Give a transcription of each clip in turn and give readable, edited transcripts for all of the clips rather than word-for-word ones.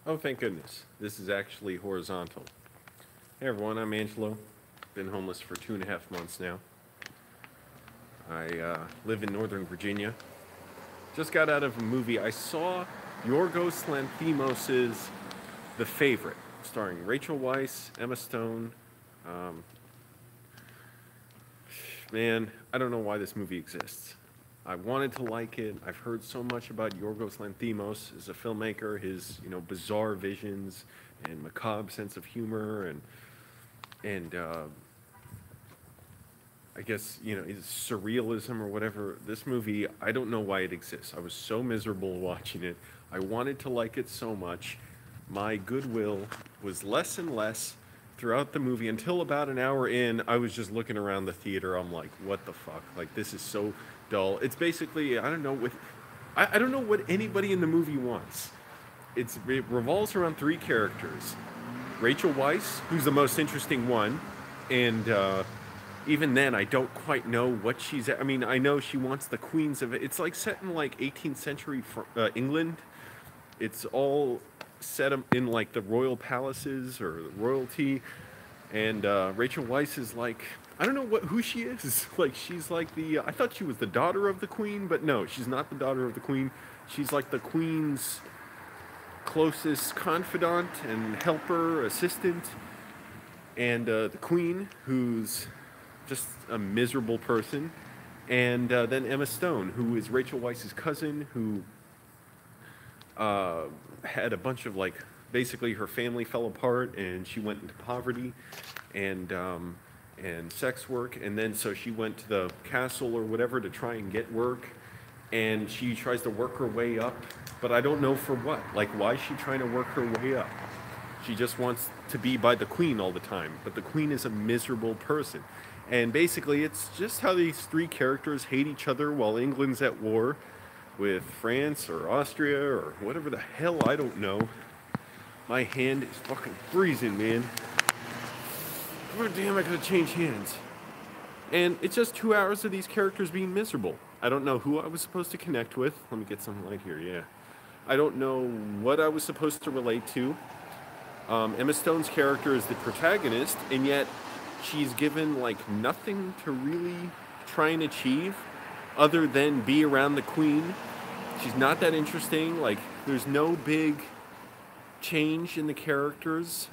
Oh, thank goodness. This is actually horizontal. Hey everyone, I'm Angelo. Been homeless for 2.5 months now. I live in Northern Virginia. Just got out of a movie. I saw Yorgos Lanthimos' The Favorite, starring Rachel Weisz, Emma Stone. Um, Man, I don't know why this movie exists. I wanted to like it. I've heard so much about Yorgos Lanthimos as a filmmaker, his bizarre visions and macabre sense of humor, and I guess his surrealism or whatever. This movie, I don't know why it exists. I was so miserable watching it. I wanted to like it so much. My goodwill was less and less throughout the movie until about an hour in. I was just looking around the theater. I'm like, what the fuck? Like, this is so dull. It's basically, I don't know what I don't know what anybody in the movie wants. It revolves around three characters: Rachel Weisz, who's the most interesting one, and even then, I don't quite know what she's. I mean, I know she wants the queens of it. It's like set in like 18th century England. It's all set in like the royal palaces or royalty, and Rachel Weisz is like, I don't know who she is. Like, she's like the. I thought she was the daughter of the queen, but no, she's not the daughter of the queen. She's like the queen's closest confidant and helper, assistant, and the queen, who's just a miserable person, and then Emma Stone, who is Rachel Weisz's cousin, who had a bunch of like, basically her family fell apart, and she went into poverty, and sex work, and then so she went to the castle or whatever to try and get work, and she tries to work her way up, but I don't know for what. Like, why is she trying to work her way up? She just wants to be by the queen all the time, but the queen is a miserable person. And basically, it's just how these three characters hate each other while England's at war with France or Austria or whatever the hell, I don't know. My hand is fucking freezing, man. Oh, damn, I gotta change hands. And it's just 2 hours of these characters being miserable. I don't know who I was supposed to connect with. Let me get some light here, yeah. I don't know what I was supposed to relate to. Emma Stone's character is the protagonist, and yet she's given like nothing to really try and achieve other than be around the queen. She's not that interesting. Like, there's no big change in the characters.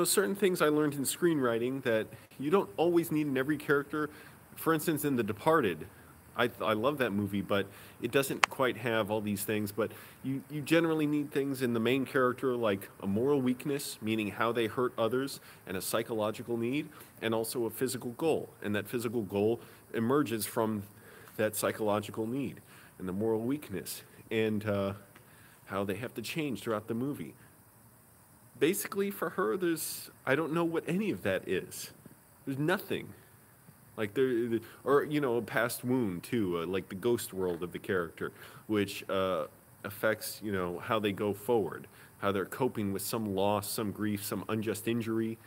Certain things I learned in screenwriting that you don't always need in every character. For instance, in The Departed, I love that movie, but it doesn't quite have all these things. But you generally need things in the main character, like a moral weakness, meaning how they hurt others, and a psychological need, and also a physical goal. And that physical goal emerges from that psychological need and the moral weakness, and how they have to change throughout the movie. Basically, for her, I don't know what any of that is. There's nothing. Like, or a past wound too, like the ghost world of the character, which affects how they go forward, how they're coping with some loss, some grief, some unjust injury.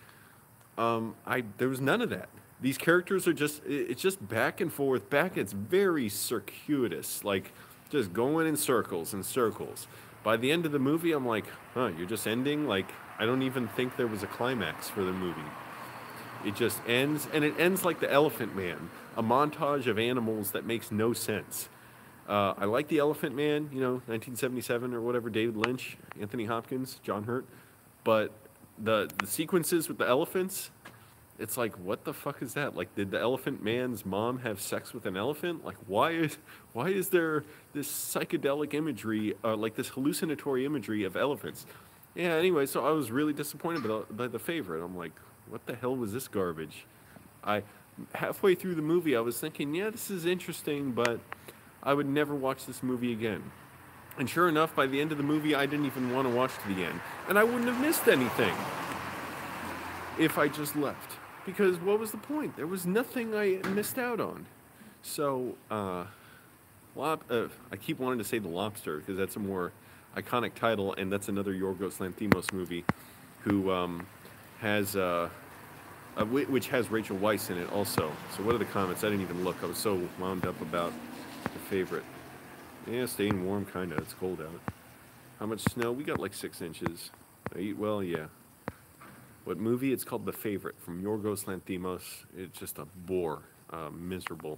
There was none of that. These characters are it's just back and forth, it's very circuitous, like just going in circles and circles. By the end of the movie, I'm like, you're just ending? Like, I don't even think there was a climax for the movie. It just ends, and it ends like The Elephant Man, a montage of animals that makes no sense. I like The Elephant Man, 1977 or whatever, David Lynch, Anthony Hopkins, John Hurt, but the sequences with the elephants, it's like, what the fuck is that? Like, did the Elephant Man's mom have sex with an elephant? Like, why is there this psychedelic imagery, like this hallucinatory imagery of elephants? Yeah, anyway, so I was really disappointed by The Favorite. I'm like, what the hell was this garbage? Halfway through the movie, I was thinking, yeah, this is interesting, but I would never watch this movie again. And sure enough, by the end of the movie, I didn't even want to watch to the end. And I wouldn't have missed anything if I just left. Because what was the point? There was nothing I missed out on. So, I keep wanting to say The Lobster, because that's a more iconic title, and that's another Yorgos Lanthimos movie, who has which has Rachel Weisz in it also. So what are the comments? I didn't even look. I was so wound up about The Favorite. Yeah, staying warm, kinda. It's cold out. How much snow? We got like 6 inches. Well, yeah. What movie? It's called The Favorite from Yorgos Lanthimos. It's just a bore. Miserable.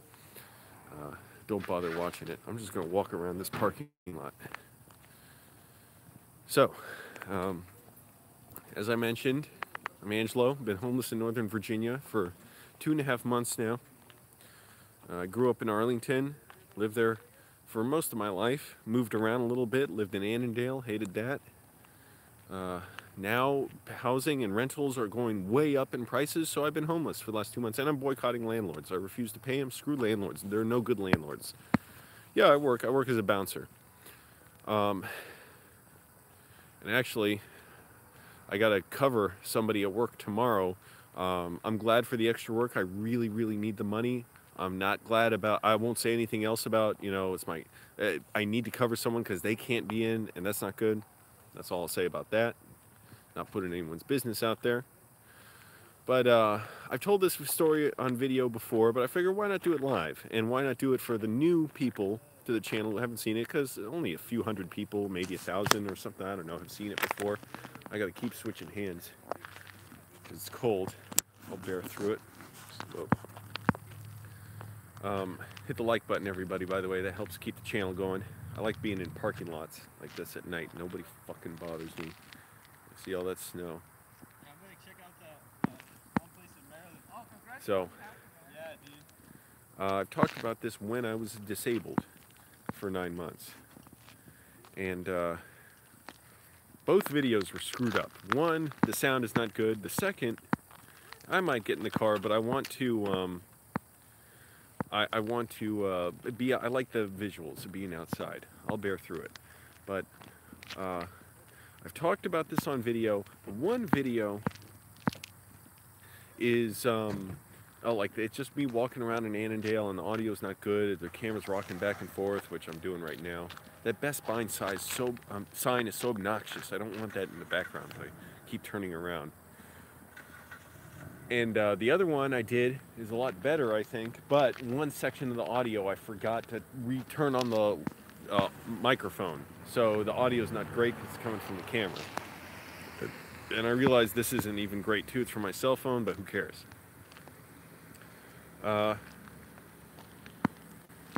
Don't bother watching it. I'm just going to walk around this parking lot. So, as I mentioned, I'm Angelo. Been homeless in Northern Virginia for 2.5 months now. I grew up in Arlington, lived there for most of my life, moved around a little bit, lived in Annandale, hated that. Now housing and rentals are going way up in prices, so I've been homeless for the last 2 months, and I'm boycotting landlords. I refuse to pay them. Screw landlords. There are no good landlords. Yeah, I work as a bouncer. And actually, I got to cover somebody at work tomorrow. I'm glad for the extra work. I really, really need the money. I'm not glad about, I won't say anything else about, it's my, I need to cover someone because they can't be in, and that's not good. That's all I'll say about that. Not putting anyone's business out there. But I've told this story on video before, but I figured why not do it live? And why not do it for the new people to the channel who haven't seen it? Because only a few hundred people, maybe 1,000 or something, I don't know, have seen it before. I gotta keep switching hands because it's cold. I'll bear through it. Hit the like button, everybody, by the way. That helps keep the channel going. I like being in parking lots like this at night. Nobody fucking bothers me. See all that snow. Yeah, I'm gonna check out that one place in Maryland. Oh, congratulations. So, yeah, dude. I've talked about this when I was disabled for 9 months. And both videos were screwed up. One, the sound is not good. The second, I might get in the car, but I want to, I want to I like the visuals of being outside. I'll bear through it. But, I've talked about this on video. One video is, like it's just me walking around in Annandale and the audio's not good. The camera's rocking back and forth, which I'm doing right now. That Best Buy sign is so obnoxious. I don't want that in the background. I keep turning around. And the other one I did is a lot better, I think. But one section of the audio I forgot to turn on the microphone. So the audio is not great because it's coming from the camera. And I realize this isn't even great too. It's from my cell phone, but who cares? Oh,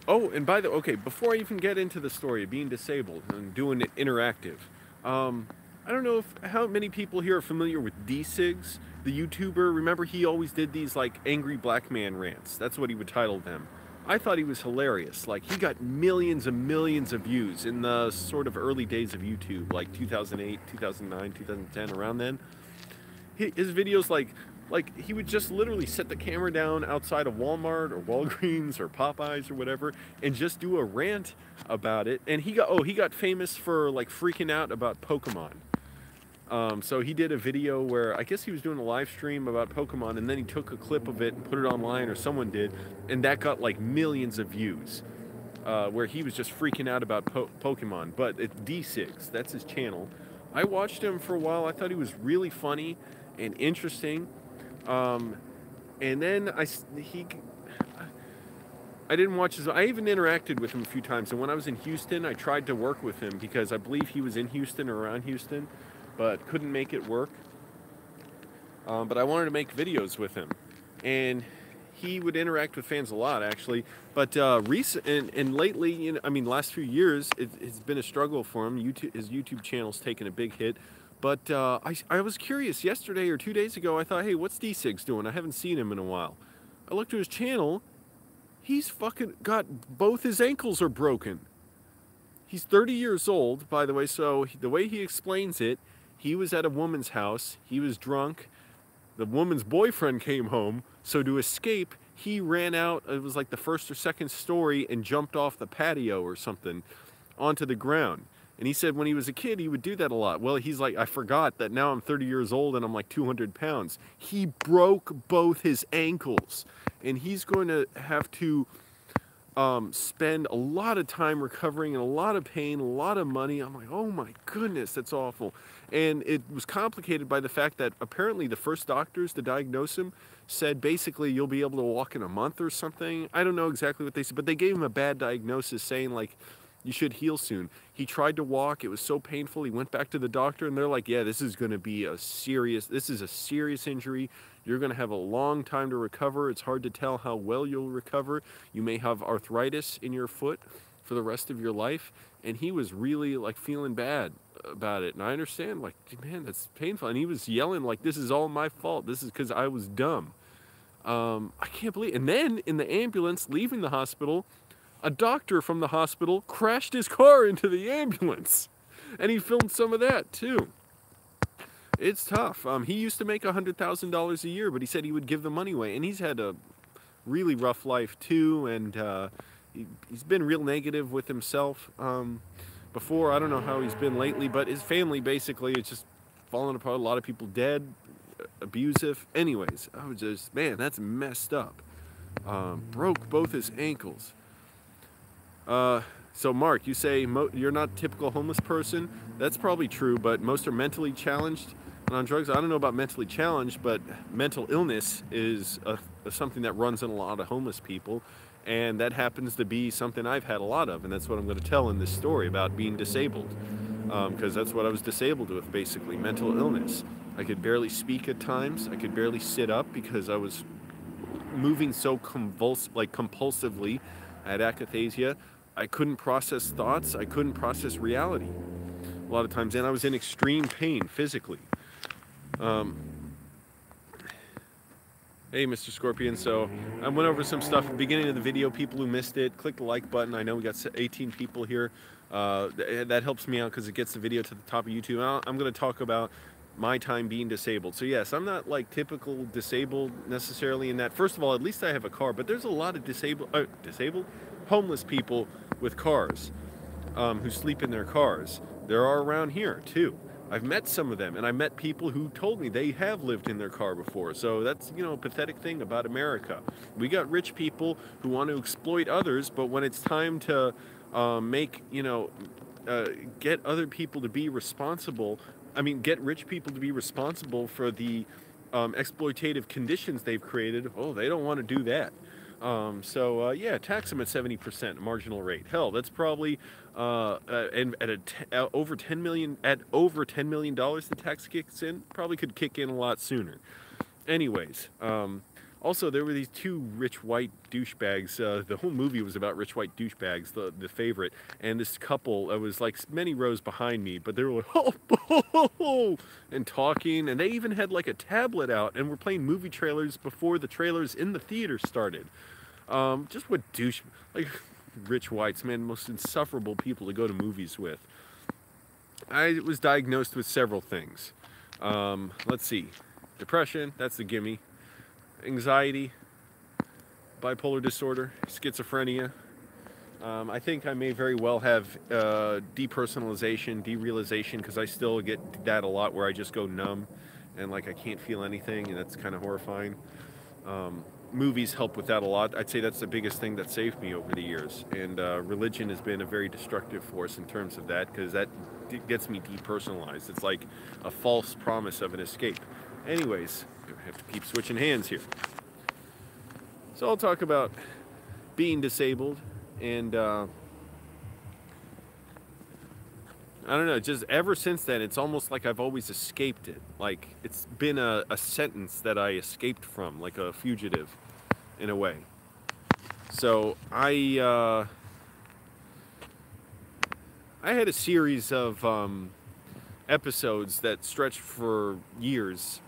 and okay, before I even get into the story of being disabled and doing it interactive, I don't know how many people here are familiar with Cigs, the YouTuber. Remember, he always did these like angry black man rants. That's what he would title them. I thought he was hilarious. Like, he got millions and millions of views in the sort of early days of YouTube, like 2008, 2009, 2010, around then. His videos, like he would just literally set the camera down outside of Walmart or Walgreens or Popeyes or whatever and just do a rant about it. And he got famous for like freaking out about Pokemon. So he did a video where I guess he was doing a live stream about Pokemon, and then he took a clip of it and put it online, or someone did, and that got like millions of views, where he was just freaking out about Pokemon. But it's Cigs, that's his channel. I watched him for a while. I thought he was really funny and interesting. And then I didn't watch his. I even interacted with him a few times, and when I was in Houston, I tried to work with him because I believe he was in Houston or around Houston, but couldn't make it work. But I wanted to make videos with him, and he would interact with fans a lot, actually. But lately, last few years, it's been a struggle for him. His YouTube channel's taken a big hit. But I was curious yesterday or 2 days ago. I thought, hey, what's Cigs doing? I haven't seen him in a while. I looked at his channel. He's fucking got both his ankles are broken. He's 30 years old, by the way. So the way he explains it, he was at a woman's house. He was drunk. The woman's boyfriend came home. So to escape, he ran out. It was like the first or second story and jumped off the patio or something onto the ground. And he said when he was a kid, he would do that a lot. Well, he's like, I forgot that now I'm 30 years old and I'm like 200 pounds. He broke both his ankles. And he's going to have to spend a lot of time recovering and a lot of pain, a lot of money. I'm like, oh my goodness, that's awful. And it was complicated by the fact that apparently the first doctors to diagnose him said basically you'll be able to walk in a month or something. I don't know exactly what they said, but they gave him a bad diagnosis saying like, You should heal soon. He tried to walk. It was so painful. He went back to the doctor, and they're like, yeah, this is going to be a serious injury. You're going to have a long time to recover. It's hard to tell how well you'll recover. You may have arthritis in your foot for the rest of your life. And he was really like feeling bad about it. And I understand, like, man, that's painful. And he was yelling like, this is all my fault. This is because I was dumb. I can't believe. And then in the ambulance leaving the hospital, a doctor from the hospital crashed his car into the ambulance. And he filmed some of that too. It's tough. He used to make $100,000 a year, but he said he would give the money away. And he's had a really rough life too. And he's been real negative with himself before. I don't know how he's been lately, but his family basically is just falling apart. A lot of people dead, abusive. Anyways, I was just, man, that's messed up. Broke both his ankles. So Mark, you say you're not a typical homeless person. That's probably true, but most are mentally challenged and on drugs. I don't know about mentally challenged, but mental illness is something that runs in a lot of homeless people. And that happens to be something I've had a lot of, and that's what I'm going to tell in this story about being disabled. Because that's what I was disabled with, basically, mental illness. I could barely speak at times. I could barely sit up because I was moving so compulsively. I had akathisia. I couldn't process thoughts. I couldn't process reality a lot of times, and I was in extreme pain physically. Hey, Mr. Scorpion. So I went over some stuff at the beginning of the video. People who missed it, click the like button. I know we got 18 people here. That helps me out because it gets the video to the top of YouTube. I'm going to talk about my time being disabled. So yes, I'm not like typical disabled necessarily in that. First of all, at least I have a car, but there's a lot of homeless people with cars who sleep in their cars. There are around here too. I've met some of them, and I met people who told me they have lived in their car before. So that's, you know, a pathetic thing about America. We got rich people who want to exploit others, but when it's time to get other people to be responsible, get rich people to be responsible for the exploitative conditions they've created, oh, they don't want to do that. Yeah, tax them at 70% marginal rate. Hell, that's probably over $10 million. At over $10 million, the tax kicks in. Probably could kick in a lot sooner. Anyways, also there were these two rich white douchebags. The whole movie was about rich white douchebags, the favorite. And this couple was like many rows behind me, but they were like, and talking, and they even had like a tablet out and were playing movie trailers before the trailers in the theater started. Just what rich whites, man, most insufferable people to go to movies with. I was diagnosed with several things. Let's see, depression, that's the gimme. Anxiety, bipolar disorder, schizophrenia. I think I may very well have depersonalization, derealization, because I still get that a lot where I just go numb and like I can't feel anything, and that's kind of horrifying. Movies help with that a lot. I'd say that's the biggest thing that saved me over the years, and religion has been a very destructive force in terms of that, because that gets me depersonalized. It's like a false promise of an escape. Anyways, I have to keep switching hands here. So I'll talk about being disabled, and I don't know, just ever since then, it's almost like I've always escaped it. Like, it's been a sentence that I escaped from, like a fugitive, in a way. So I had a series of episodes that stretched for years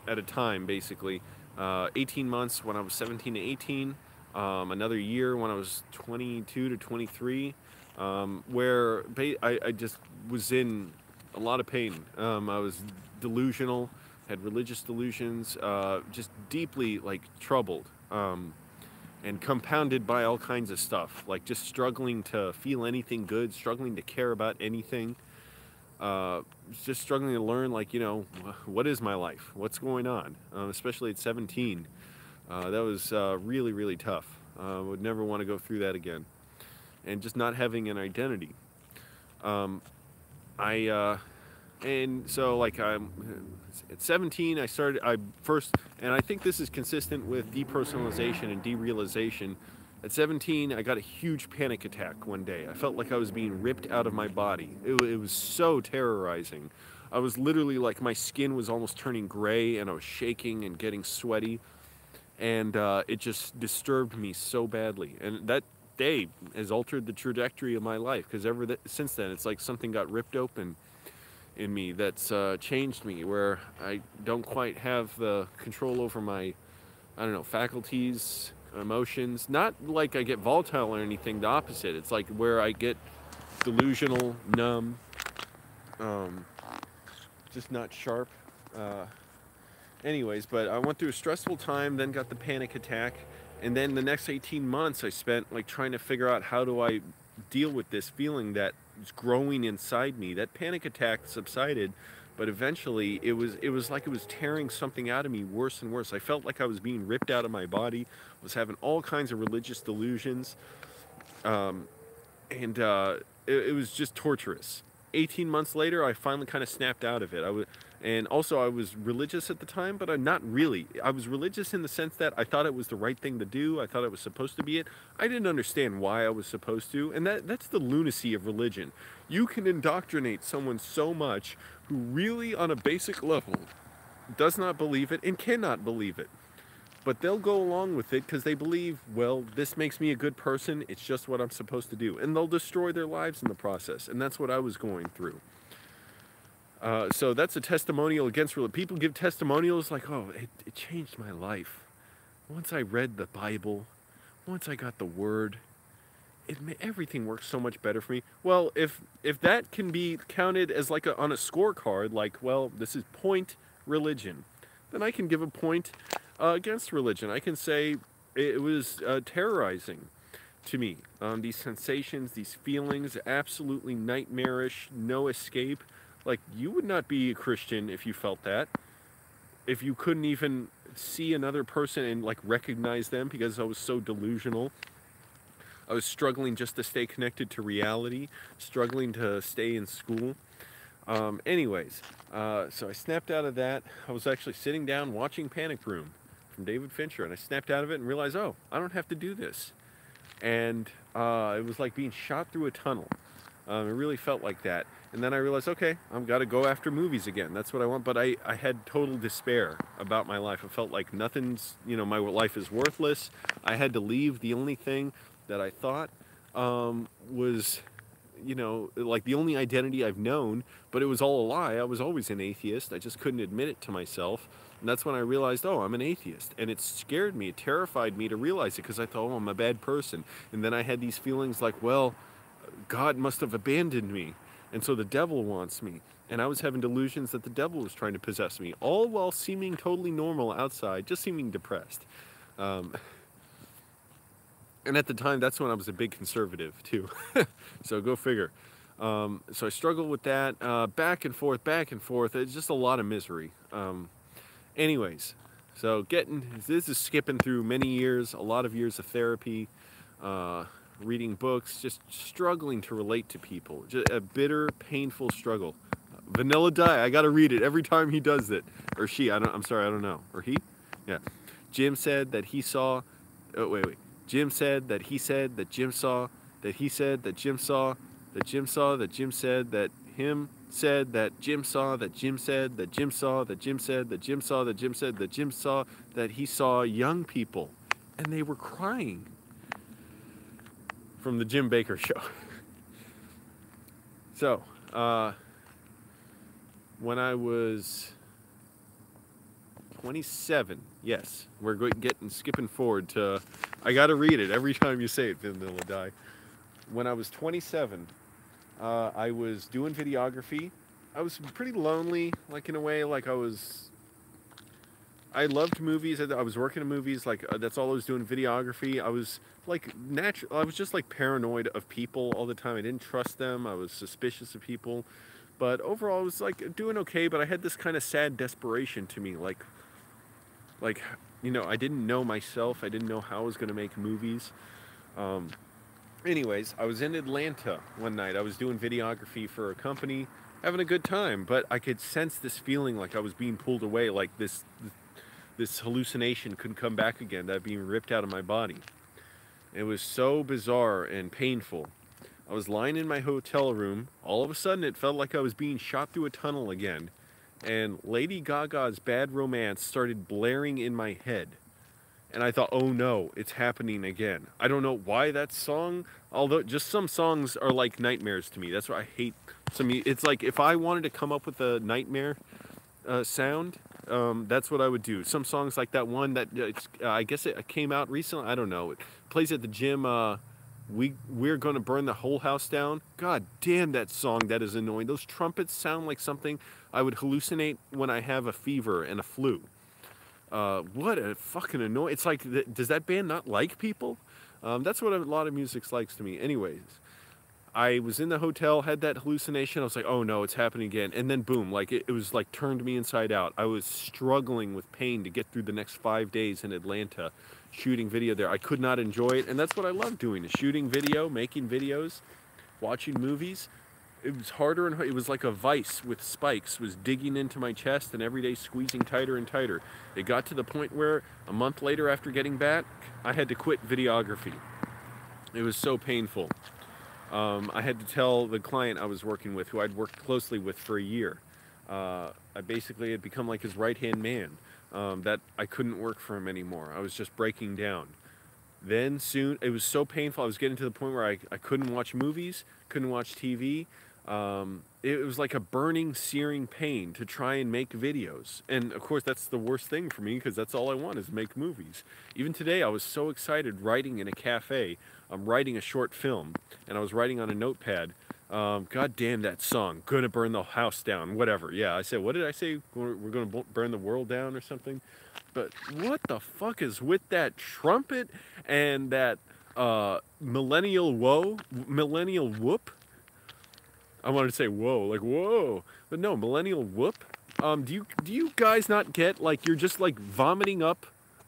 at a time, basically. 18 months when I was 17 to 18, another year when I was 22 to 23, where I just was in a lot of pain. I was delusional, had religious delusions, just deeply like troubled, and compounded by all kinds of stuff, like just struggling to feel anything good, struggling to care about anything, just struggling to learn, like, you know, what is my life? What's going on? Especially at 17. That was really, really tough. Would never want to go through that again. And just not having an identity. And so, like, at 17, I first, and I think this is consistent with depersonalization and derealization, At 17, I got a huge panic attack one day. I felt like I was being ripped out of my body. It was so terrorizing. I was literally like, my skin was almost turning gray, and I was shaking and getting sweaty, and it just disturbed me so badly. And that day has altered the trajectory of my life, because since then, it's like something got ripped open in me that's changed me, where I don't quite have the control over my, I don't know, faculties, emotions. Not like I get volatile or anything, the opposite. It's like where I get delusional, numb, just not sharp. Anyways, but I went through a stressful time, then got the panic attack, and then the next 18 months I spent like trying to figure out, how do I deal with this feeling that is growing inside me. That panic attack subsided, but eventually it was like it was tearing something out of me worse and worse. I felt like I was being ripped out of my body, was having all kinds of religious delusions, and it was just torturous. 18 months later, I finally kind of snapped out of it. And also I was religious at the time, but I'm not really. I was religious in the sense that I thought it was the right thing to do. I thought it was supposed to be it. I didn't understand why I was supposed to, and that's the lunacy of religion. You can indoctrinate someone so much who really, on a basic level, does not believe it and cannot believe it. But they'll go along with it because they believe, well, this makes me a good person, it's just what I'm supposed to do. And they'll destroy their lives in the process, and that's what I was going through. So that's a testimonial against religion. People give testimonials like, oh, it changed my life. Once I read the Bible, once I got the Word, everything works so much better for me. Well, if that can be counted as like on a scorecard, like, well, this is point religion, then I can give a point against religion. I can say it was terrorizing to me. These sensations, these feelings, absolutely nightmarish, no escape. Like, you would not be a Christian if you felt that. If you couldn't even see another person and like recognize them because I was so delusional. I was struggling just to stay connected to reality, struggling to stay in school. Anyways, so I snapped out of that. I was actually sitting down watching Panic Room from David Fincher, and I snapped out of it and realized, oh, I don't have to do this. And it was like being shot through a tunnel. It really felt like that. And then I realized, okay, I've got to go after movies again. That's what I want. But I had total despair about my life. I felt like nothing's, my life is worthless. I had to leave. The only thing that I thought was, like the only identity I've known, but it was all a lie. I was always an atheist. I just couldn't admit it to myself. And that's when I realized, oh, I'm an atheist. And it scared me. It terrified me to realize it because I thought, oh, I'm a bad person. And then I had these feelings like, well, God must have abandoned me. And so the devil wants me. And I was having delusions that the devil was trying to possess me, all while seeming totally normal outside, just seeming depressed. And at the time, that's when I was a big conservative, too. So go figure. So I struggled with that, back and forth. It's just a lot of misery. Anyways, so this is skipping through many years, a lot of years of therapy, reading books, just struggling to relate to people. Just a bitter, painful struggle. Vanilla Die, I gotta read it every time he does it. Or she, I'm sorry, I don't know. Or he? Yeah. Jim said that he saw, Jim said that he said that Jim saw, that he said that Jim saw, that Jim saw, that Jim said that him said that Jim saw, that Jim said that Jim saw, that Jim said that Jim saw, that Jim said that Jim saw, that he saw young people. And they were crying. From the Jim Baker Show. So, when I was 27, yes, we're skipping forward to, I gotta read it every time you say it, Vanilla Die. When I was 27, I was doing videography. I was pretty lonely, like in a way, like I loved movies. I was working in movies, like that's all I was doing, videography. I was like I was just like paranoid of people all the time. I didn't trust them. I was suspicious of people. But overall, I was like doing okay, but I had this kind of sad desperation to me, like I didn't know myself. I didn't know how I was going to make movies. Anyways, I was in Atlanta one night. I was doing videography for a company, having a good time, but I could sense this feeling like I was being pulled away, like this hallucination couldn't come back again, that being ripped out of my body. It was so bizarre and painful. I was lying in my hotel room. All of a sudden, it felt like I was being shot through a tunnel again. And Lady Gaga's Bad Romance started blaring in my head. And I thought, oh no, it's happening again. I don't know why that song, although just some songs are like nightmares to me. That's why I hate some. It's like if I wanted to come up with a nightmare sound, that's what I would do. Some songs like that one that I guess it came out recently. I don't know. It plays at the gym. We're gonna burn the whole house down. God damn, that song, that is annoying. Those trumpets sound like something I would hallucinate when I have a fever and a flu. What a fucking annoying. It's like, does that band not like people? That's what a lot of music likes to me. Anyways, I was in the hotel, had that hallucination. I was like, oh no, it's happening again. And then boom, like it was like turned me inside out. I was struggling with pain to get through the next 5 days in Atlanta shooting video there. I could not enjoy it. And that's what I love doing, is shooting video, making videos, watching movies. It was harder and harder. It was like a vice with spikes was digging into my chest and every day squeezing tighter and tighter. It got to the point where a month later after getting back, I had to quit videography. It was so painful. I had to tell the client I was working with, who I'd worked closely with for a year. I basically had become like his right-hand man, that I couldn't work for him anymore. I was just breaking down. Then soon, it was so painful, I was getting to the point where I couldn't watch movies, couldn't watch TV. It was like a burning, searing pain to try and make videos. And of course, that's the worst thing for me, because that's all I want, is make movies. Even today, I was so excited writing in a cafe. I'm writing a short film, and I was writing on a notepad. God damn that song, gonna burn the house down, whatever. Yeah, I said, what did I say? We're gonna burn the world down or something? But what the fuck is with that trumpet and that millennial whoop? I wanted to say whoa, like whoa, but no, millennial whoop. Do you guys not get, like, you're just like vomiting up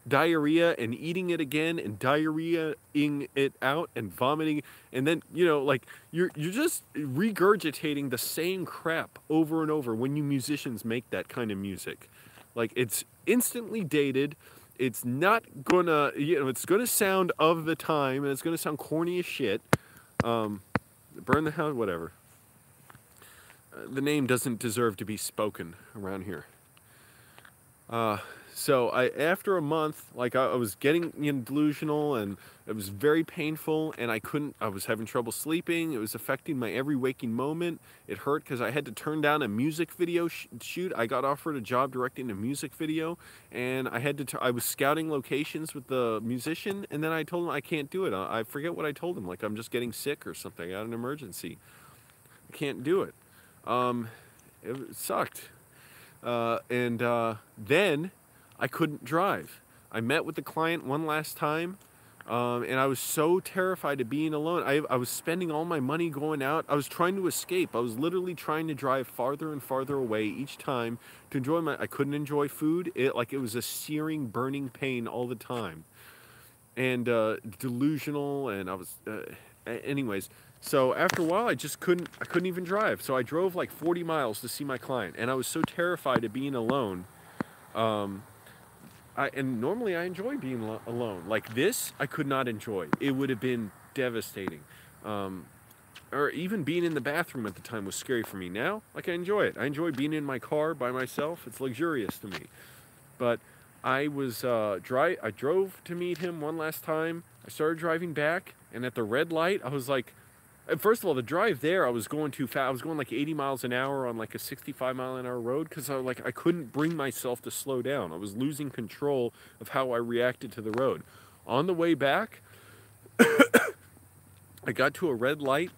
diarrhea and eating it again and diarrhea-ing it out and vomiting, and then, you know, like you're just regurgitating the same crap over and over when you musicians make that kind of music. Like, it's instantly dated. It's not gonna, you know, it's gonna sound of the time, and it's gonna sound corny as shit. Burn the house, whatever. The name doesn't deserve to be spoken around here. So after a month, like I was getting delusional, and it was very painful, and I was having trouble sleeping. It was affecting my every waking moment. It hurt because I had to turn down a music video shoot. I got offered a job directing a music video, and I was scouting locations with the musician, and then I told him I can't do it. I forget what I told him, like I'm just getting sick or something. I got an emergency. I can't do it. It sucked. Then I couldn't drive. I met with the client one last time, and I was so terrified of being alone. I was spending all my money going out. I was trying to escape. I was literally trying to drive farther and farther away each time to enjoy I couldn't enjoy food. It was a searing, burning pain all the time. And delusional, and I was, anyways. So after a while, I couldn't even drive. So I drove like 40 miles to see my client, and I was so terrified of being alone. And normally I enjoy being alone. Like this, I could not enjoy. It would have been devastating. Or even being in the bathroom at the time was scary for me. Now, like, I enjoy it. I enjoy being in my car by myself. It's luxurious to me. But I drove to meet him one last time. I started driving back, and at the red light, I was like, first of all, the drive there, I was going too fast. I was going like 80 miles an hour on like a 65-mile-an-hour road, because I couldn't bring myself to slow down. I was losing control of how I reacted to the road. On the way back, I got to a red light.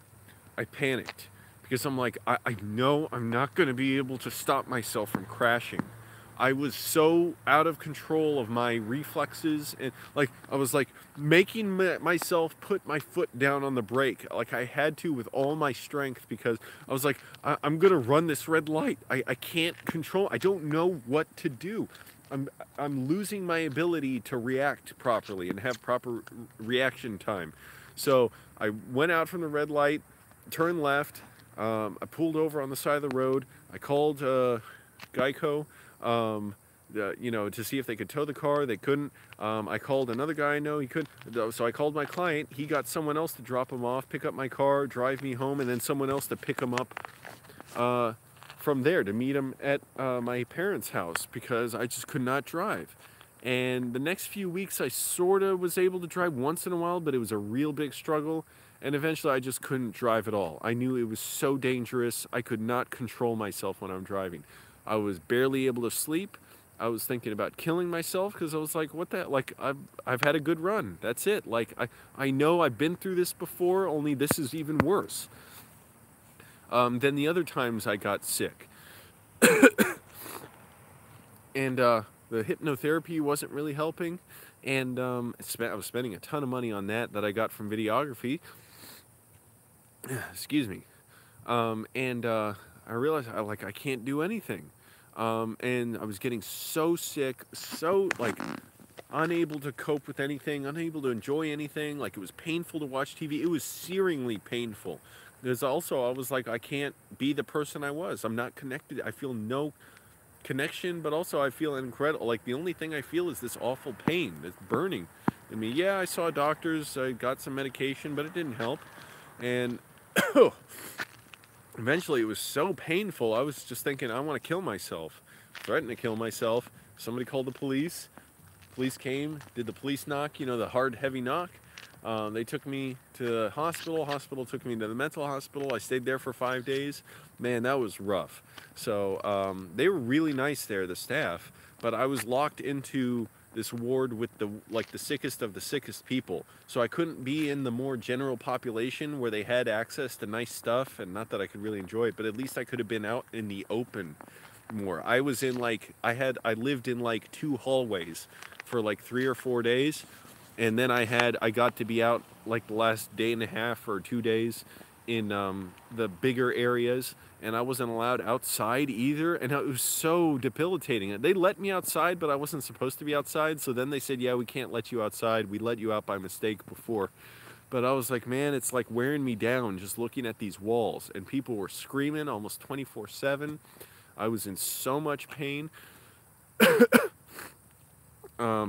I panicked, because I'm like, I know I'm not going to be able to stop myself from crashing. I was so out of control of my reflexes, and like I was like making myself put my foot down on the brake, like I had to with all my strength, because I was like, I'm gonna run this red light. I can't control. I don't know what to do. I'm losing my ability to react properly and have proper reaction time. So I went out from the red light, turned left. I pulled over on the side of the road. I called Geico. you know, to see if they could tow the car. They couldn't. I called another guy I know. He couldn't. So I called my client. He got someone else to drop him off, pick up my car, drive me home, and then someone else to pick him up from there to meet him at my parents' house because I just could not drive. And the next few weeks I sort of was able to drive once in a while, but it was a real big struggle. And eventually I just couldn't drive at all. I knew it was so dangerous. I could not control myself when I'm driving. I was barely able to sleep. I was thinking about killing myself because I was like, what the, like, I've had a good run. That's it. Like, I know I've been through this before, only this is even worse than the other times I got sick. And the hypnotherapy wasn't really helping. And I was spending a ton of money on that I got from videography. Excuse me. And I realized I can't do anything. And I was getting so sick, so like unable to cope with anything, unable to enjoy anything. Like it was painful to watch TV. It was searingly painful. There's also, I was like, I can't be the person I was. I'm not connected. I feel no connection, but also I feel incredible. Like the only thing I feel is this awful pain, this burning in me. Yeah, I saw doctors, I got some medication, but it didn't help. And eventually it was so painful, I was just thinking, I want to kill myself. Threatened to kill myself. Somebody called the police. Police came, did the police knock, you know, the hard, heavy knock. They took me to the hospital. Hospital took me to the mental hospital. I stayed there for 5 days. Man, that was rough. So they were really nice there, the staff. But I was locked into this ward with the sickest of the sickest people. So I couldn't be in the more general population where they had access to nice stuff. And not that I could really enjoy it, but at least I could have been out in the open more. I was in I lived in like 2 hallways for like 3 or 4 days. And then I got to be out like the last day and a half or 2 days in the bigger areas, and I wasn't allowed outside either, and it was so debilitating. They let me outside, but I wasn't supposed to be outside, so then they said, yeah, we can't let you outside. We let you out by mistake before. But I was like, man, it's like wearing me down just looking at these walls, and people were screaming almost 24/7. I was in so much pain.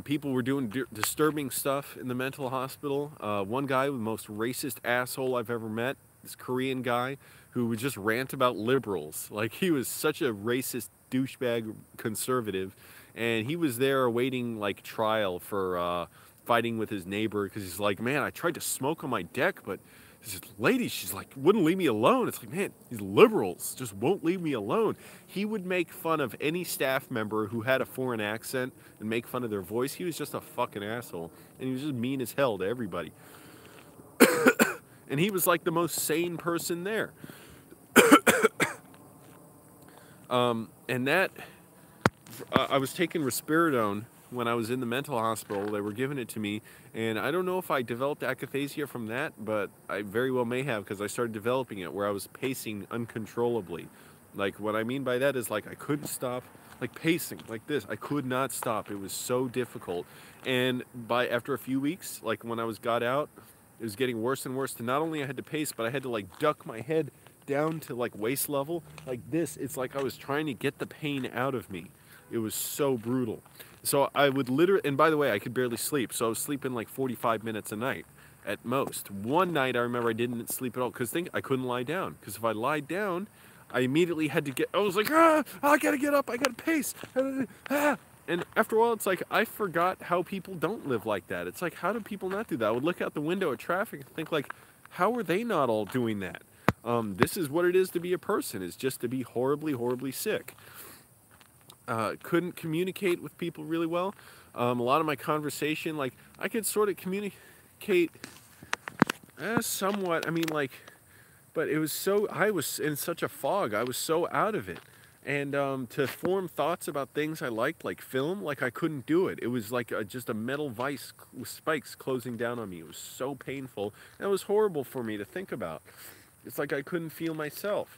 People were doing disturbing stuff in the mental hospital. One guy, the most racist asshole I've ever met, this Korean guy, who would just rant about liberals. Like, he was such a racist douchebag conservative, and he was there awaiting, like, trial for fighting with his neighbor, because he's like, man, I tried to smoke on my deck, but this lady, she's like, wouldn't leave me alone. It's like, man, these liberals just won't leave me alone. He would make fun of any staff member who had a foreign accent and make fun of their voice. He was just a fucking asshole. And he was just mean as hell to everybody. And he was like the most sane person there. And that, I was taking risperidone when I was in the mental hospital. They were giving it to me, and I don't know if I developed akathisia from that, but I very well may have, because I started developing it where I was pacing uncontrollably. Like, what I mean by that is, like, I couldn't stop, like, pacing like this. I could not stop. It was so difficult. And after a few weeks, like, when I got out, it was getting worse and worse. To not only I had to pace, but I had to, like, duck my head down to, like, waist level like this. It's like I was trying to get the pain out of me. It was so brutal. So I would literally, and by the way, I could barely sleep. So I was sleeping like 45 minutes a night at most. One night I remember I didn't sleep at all because I couldn't lie down. Because if I lied down, I immediately had to I was like, I gotta get up, I gotta pace. And after a while, it's like, I forgot how people don't live like that. It's like, how do people not do that? I would look out the window at traffic and think, like, how are they not all doing that? This is what it is to be a person, is just to be horribly, horribly sick. Couldn't communicate with people really well. A lot of my conversation, like, I could sort of communicate somewhat. I mean, like, but it was so, I was in such a fog. I was so out of it. And to form thoughts about things I liked, like film, like, I couldn't do it. It was like just a metal vice with spikes closing down on me. It was so painful. And it was horrible for me to think about. It's like I couldn't feel myself.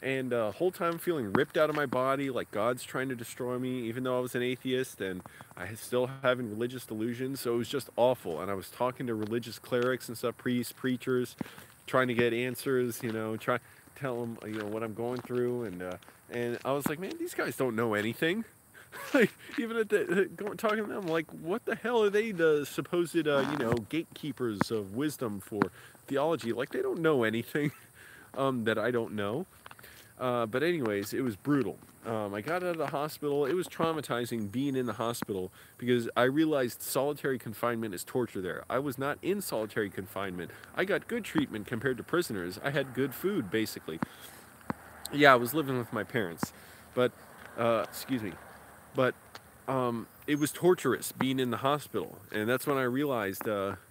And the whole time feeling ripped out of my body, like God's trying to destroy me, even though I was an atheist, and I was still having religious delusions. So it was just awful. And I was talking to religious clerics and stuff, priests, preachers, trying to get answers, you know, tell them, you know, what I'm going through. And I was like, man, these guys don't know anything. Like, even at the talking to them, like, what the hell are they, the supposed, gatekeepers of wisdom for theology? Like, they don't know anything that I don't know. But anyways, it was brutal. I got out of the hospital. It was traumatizing being in the hospital because I realized solitary confinement is torture there. I was not in solitary confinement. I got good treatment compared to prisoners. I had good food, basically. Yeah, I was living with my parents. But, excuse me. But it was torturous being in the hospital. And that's when I realized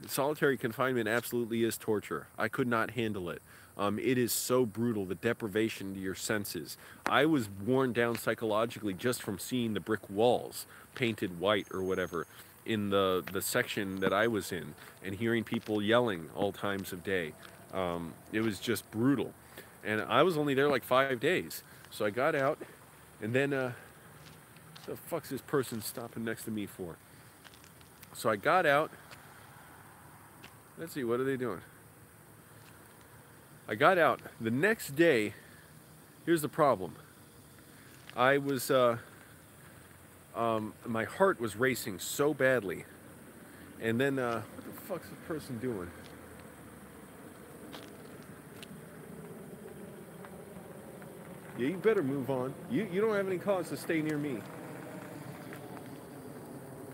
solitary confinement absolutely is torture. I could not handle it. It is so brutal, the deprivation to your senses. I was worn down psychologically just from seeing the brick walls painted white or whatever in the section that I was in and hearing people yelling all times of day. It was just brutal. And I was only there like 5 days. So I got out, and then, the fuck's this person stopping next to me for? So I got out. Let's see, what are they doing? I got out. The next day, here's the problem. I was, my heart was racing so badly. And then, what the fuck's this person doing? Yeah, you better move on. You don't have any cause to stay near me.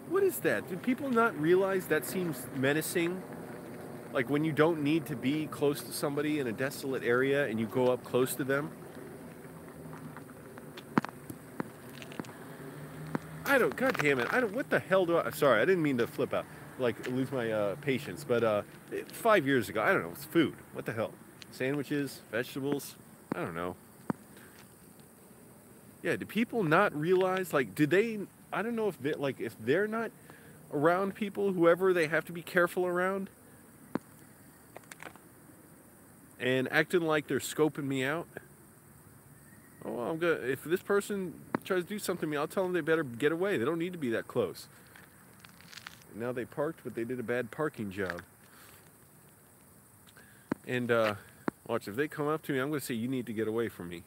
What is that? Do people not realize that seems menacing? Like when you don't need to be close to somebody in a desolate area and you go up close to them? God damn it, what the hell do I, sorry, I didn't mean to flip out, like lose my patience, but 5 years ago, I don't know, it's food. What the hell? Sandwiches, vegetables, I don't know. Yeah, do people not realize, like, I don't know if they're not around people, whoever they have to be careful around, and acting like they're scoping me out. Oh, well, if this person tries to do something to me, I'll tell them they better get away. They don't need to be that close. And now they parked, but they did a bad parking job. And, watch, if they come up to me, I'm going to say, you need to get away from me.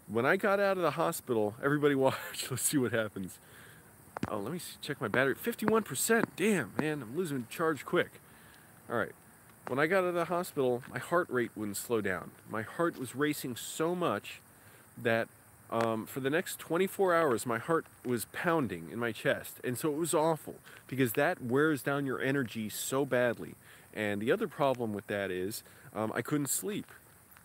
When I got out of the hospital, everybody watch, let's see what happens. Oh, let me check my battery. 51%, damn, man, I'm losing charge quick. All right, when I got out of the hospital, my heart rate wouldn't slow down. My heart was racing so much that for the next 24 hours, my heart was pounding in my chest. And so it was awful because that wears down your energy so badly. And the other problem with that is I couldn't sleep.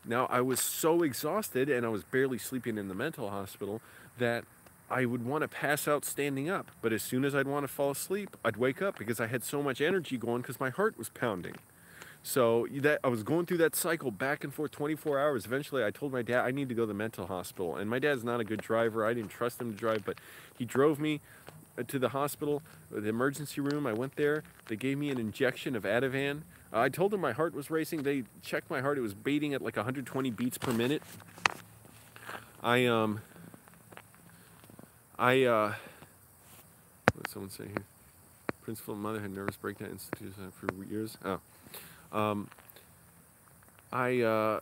Now, I was so exhausted, and I was barely sleeping in the mental hospital, that I would want to pass out standing up. But as soon as I'd want to fall asleep, I'd wake up because I had so much energy going because my heart was pounding. So I was going through that cycle back and forth 24 hours. Eventually, I told my dad I need to go to the mental hospital. And my dad's not a good driver. I didn't trust him to drive, but he drove me to the hospital, the emergency room. I went there. They gave me an injection of Ativan. I told them my heart was racing. They checked my heart. It was beating at like 120 beats per minute. What did someone say here? Principal mother had nervous breakdown institution for years. I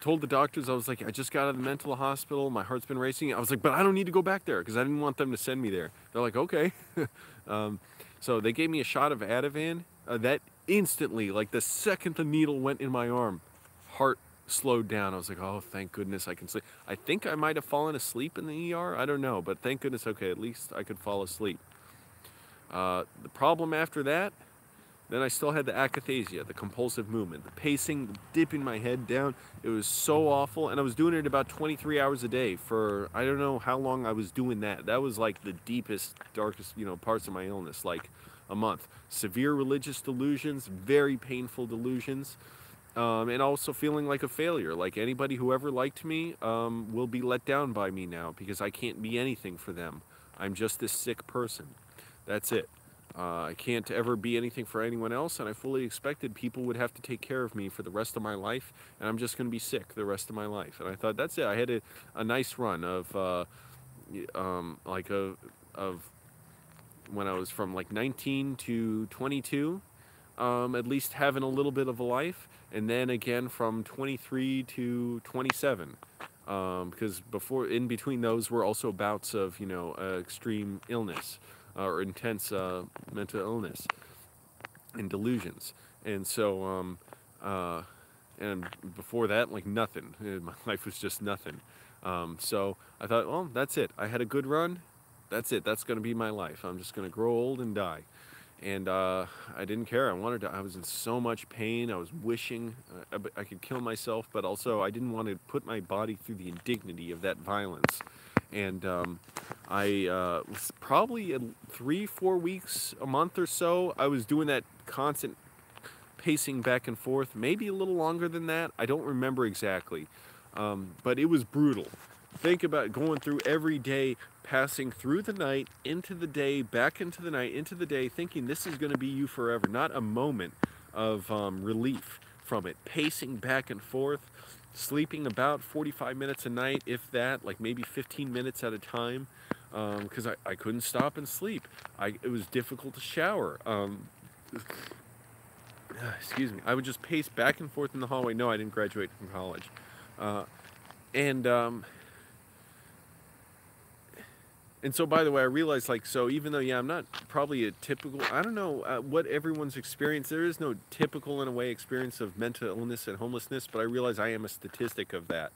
told the doctors, I was like, I just got out of the mental hospital. My heart's been racing. I was like, but I don't need to go back there because I didn't want them to send me there. They're like, okay. So they gave me a shot of Ativan. That instantly, like the second the needle went in my arm, heart slowed down. I was like, oh, thank goodness I can sleep. I think I might have fallen asleep in the ER. I don't know, but thank goodness, okay, at least I could fall asleep. The problem after that, then I still had the akathisia, the compulsive movement, the pacing, the dipping my head down. It was so awful, and I was doing it about 23 hours a day for, I don't know how long I was doing that. That was like the deepest, darkest, parts of my illness, like a month. Severe religious delusions, very painful delusions, and also feeling like a failure. Like anybody who ever liked me will be let down by me now because I can't be anything for them. I'm just this sick person. That's it. I can't ever be anything for anyone else, and I fully expected people would have to take care of me for the rest of my life, and I'm just going to be sick the rest of my life. And I thought, that's it. I had a nice run of when I was from like 19 to 22, at least having a little bit of a life, and then again from 23 to 27, because in between those were also bouts of, extreme illness or intense mental illness and delusions. And so, and before that, like nothing. My life was just nothing. So I thought, well, that's it. I had a good run. That's it. That's going to be my life. I'm just going to grow old and die. And I didn't care. I was in so much pain. I was wishing I could kill myself, but also I didn't want to put my body through the indignity of that violence. And I was probably 3-4 weeks, a month or so, I was doing that constant pacing back and forth, maybe a little longer than that. I don't remember exactly. But it was brutal. Think about going through every day, passing through the night, into the day, back into the night, into the day, thinking this is going to be you forever. Not a moment of relief from it. Pacing back and forth, sleeping about 45 minutes a night, if that, like maybe 15 minutes at a time, because I couldn't stop and sleep. It was difficult to shower. Excuse me. I would just pace back and forth in the hallway. No, I didn't graduate from college. And so, by the way, I realized, like, so even though, I'm not probably a typical, I don't know what everyone's experience, there is no typical, in a way, experience of mental illness and homelessness, but I realize I am a statistic of that,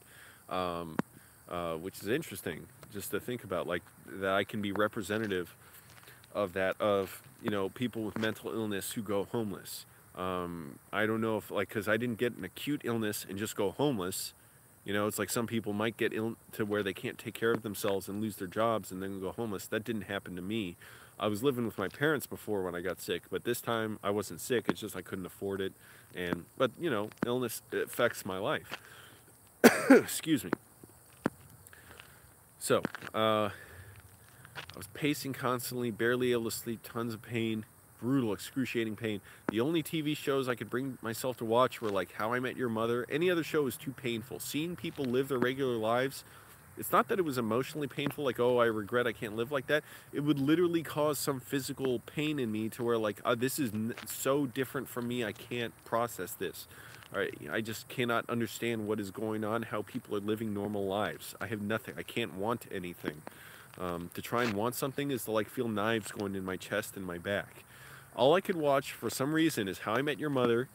which is interesting, just to think about, like, that I can be representative of that, of, people with mental illness who go homeless. I don't know if, like, because I didn't get an acute illness and just go homeless. It's like some people might get ill to where they can't take care of themselves and lose their jobs and then go homeless. That didn't happen to me. I was living with my parents before when I got sick, but this time I wasn't sick. It's just I couldn't afford it. But illness affects my life. Excuse me. So, I was pacing constantly, barely able to sleep, tons of pain. Brutal, excruciating pain. The only TV shows I could bring myself to watch were like How I Met Your Mother. Any other show was too painful. Seeing people live their regular lives, it's not that it was emotionally painful, like, oh, I regret I can't live like that. It would literally cause some physical pain in me to where, like, this is so different from me, I can't process this. All right, I just cannot understand what is going on, how people are living normal lives. I have nothing. I can't want anything. To try and want something is to, like, feel knives going in my chest and my back. All I could watch for some reason is How I Met Your Mother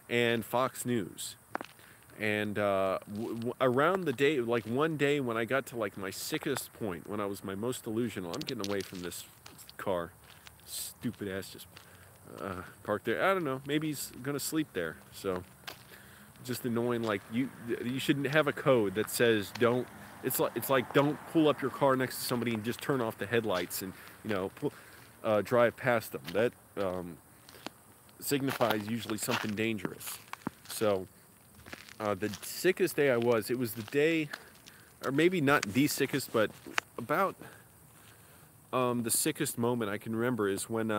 and Fox News. And around the day, like one day when I got to like my sickest point, when I was my most delusional, I'm getting away from this car. Stupid ass just parked there. I don't know, maybe he's gonna sleep there. So just annoying, like you shouldn't have a code that says don't, it's like don't pull up your car next to somebody and just turn off the headlights and drive past them. That signifies usually something dangerous. So the sickest day I was, it was the day, or maybe not the sickest, but about the sickest moment I can remember is when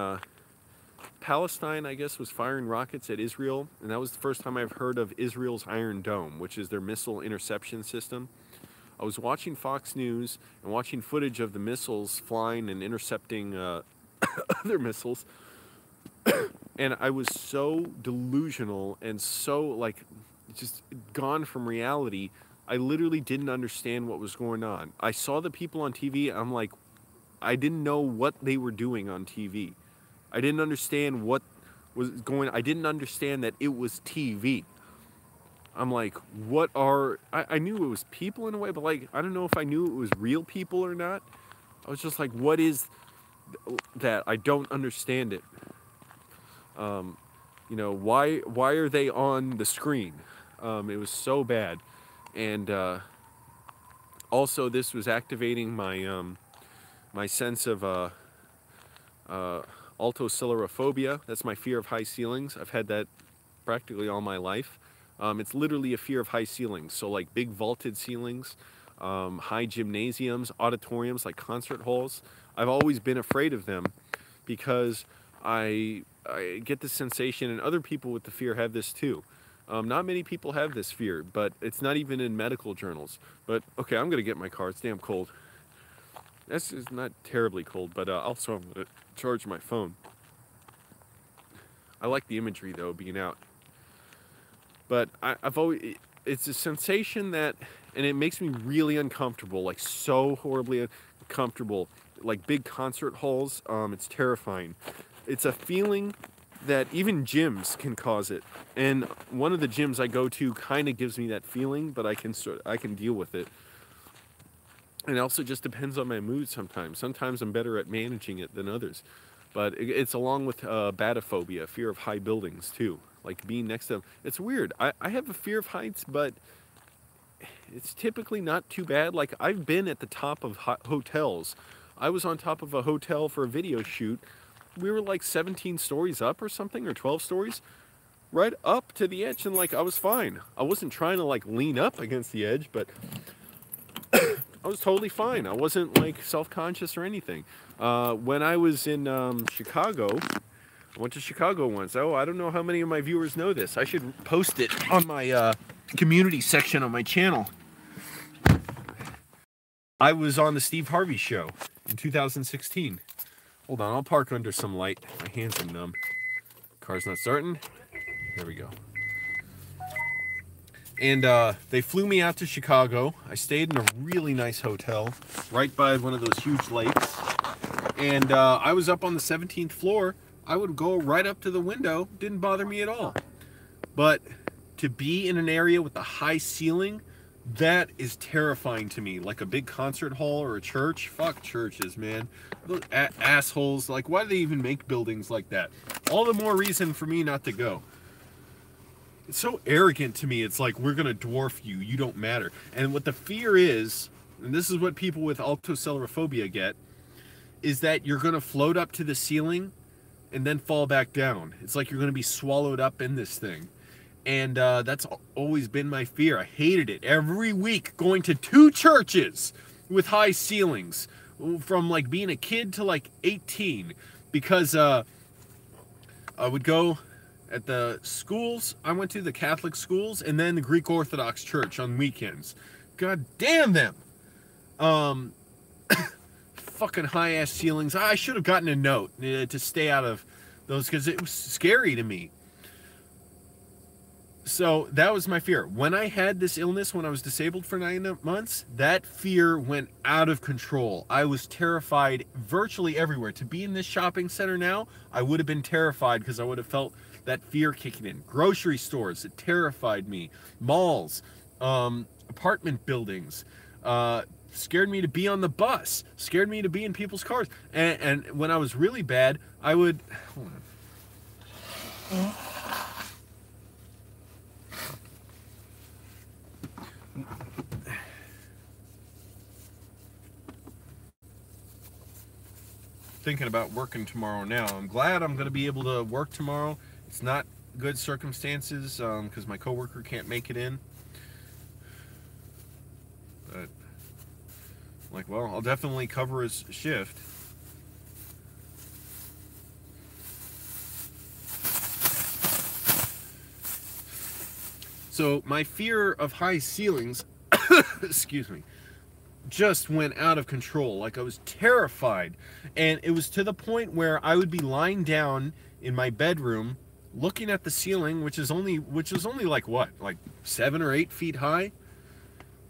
Palestine, I guess, was firing rockets at Israel, and that was the first time I've heard of Israel's Iron Dome, which is their missile interception system. I was watching Fox News and watching footage of the missiles flying and intercepting other missiles, and I was so delusional and so, like, just gone from reality. I literally didn't understand what was going on. I saw the people on TV, and I'm like, I didn't know what they were doing on TV. I didn't understand what was going on. I didn't understand that it was TV. I'm like, I knew it was people in a way, but, like, I don't know if I knew it was real people or not. I was just like, what is that? I don't understand it. Why are they on the screen? It was so bad. And also this was activating my my sense of Altophobia. That's my fear of high ceilings. I've had that practically all my life. It's literally a fear of high ceilings. So like big vaulted ceilings, high gymnasiums, auditoriums, like concert halls. I've always been afraid of them because I get the sensation, and other people with the fear have this too. Not many people have this fear, but it's not even in medical journals. But, okay, I'm going to get my car. It's damn cold. That's just not terribly cold, but also I'm going to charge my phone. I like the imagery, though, being out. But I've always, it's a sensation that, and it makes me really uncomfortable, like so horribly uncomfortable, like big concert halls. It's terrifying. It's a feeling that even gyms can cause it, and one of the gyms I go to kind of gives me that feeling, but I can deal with it. And it also just depends on my mood sometimes. Sometimes I'm better at managing it than others. But it's along with batophobia, fear of high buildings too. Like being next to them. It's weird. I have a fear of heights, but it's typically not too bad. Like I've been at the top of hotels. I was on top of a hotel for a video shoot. We were like 17 stories up or something, or 12 stories. Right up to the edge, and like I was fine. I wasn't trying to like lean up against the edge, but I was totally fine. I wasn't like self-conscious or anything. When I was in Chicago, I went to Chicago once. Oh, I don't know how many of my viewers know this. I should post it on my community section on my channel. I was on the Steve Harvey show in 2016. Hold on, I'll park under some light. My hands are numb. Car's not starting. There we go. And they flew me out to Chicago. I stayed in a really nice hotel right by one of those huge lakes. And I was up on the 17th floor. I would go right up to the window. Didn't bother me at all. But to be in an area with a high ceiling, that is terrifying to me. Like a big concert hall or a church. Fuck churches, man. Those assholes. Like, why do they even make buildings like that? All the more reason for me not to go. It's so arrogant to me. It's like, we're going to dwarf you. You don't matter. And what the fear is, and this is what people with altophobia get, is that you're going to float up to the ceiling and then fall back down. It's like you're going to be swallowed up in this thing. And that's always been my fear. I hated it. Every week going to 2 churches with high ceilings from like being a kid to like 18, because I would go at the schools I went to, the Catholic schools, and then the Greek Orthodox Church on weekends. God damn them. Fucking high-ass ceilings. I should have gotten a note to stay out of those, because it was scary to me. So that was my fear. When I had this illness, when I was disabled for 9 months, that fear went out of control. I was terrified virtually everywhere. To be in this shopping center now, I would have been terrified, because I would have felt that fear kicking in. Grocery stores, it terrified me. Malls, apartment buildings, scared me to be on the bus, scared me to be in people's cars. And when I was really bad, I would... Hold on. Thinking about working tomorrow now. I'm glad I'm going to be able to work tomorrow. It's not good circumstances because my coworker can't make it in. But, like, well, I'll definitely cover his shift. So my fear of high ceilings, excuse me, just went out of control. Like, I was terrified, and it was to the point where I would be lying down in my bedroom looking at the ceiling, which is only like what, like 7 or 8 feet high,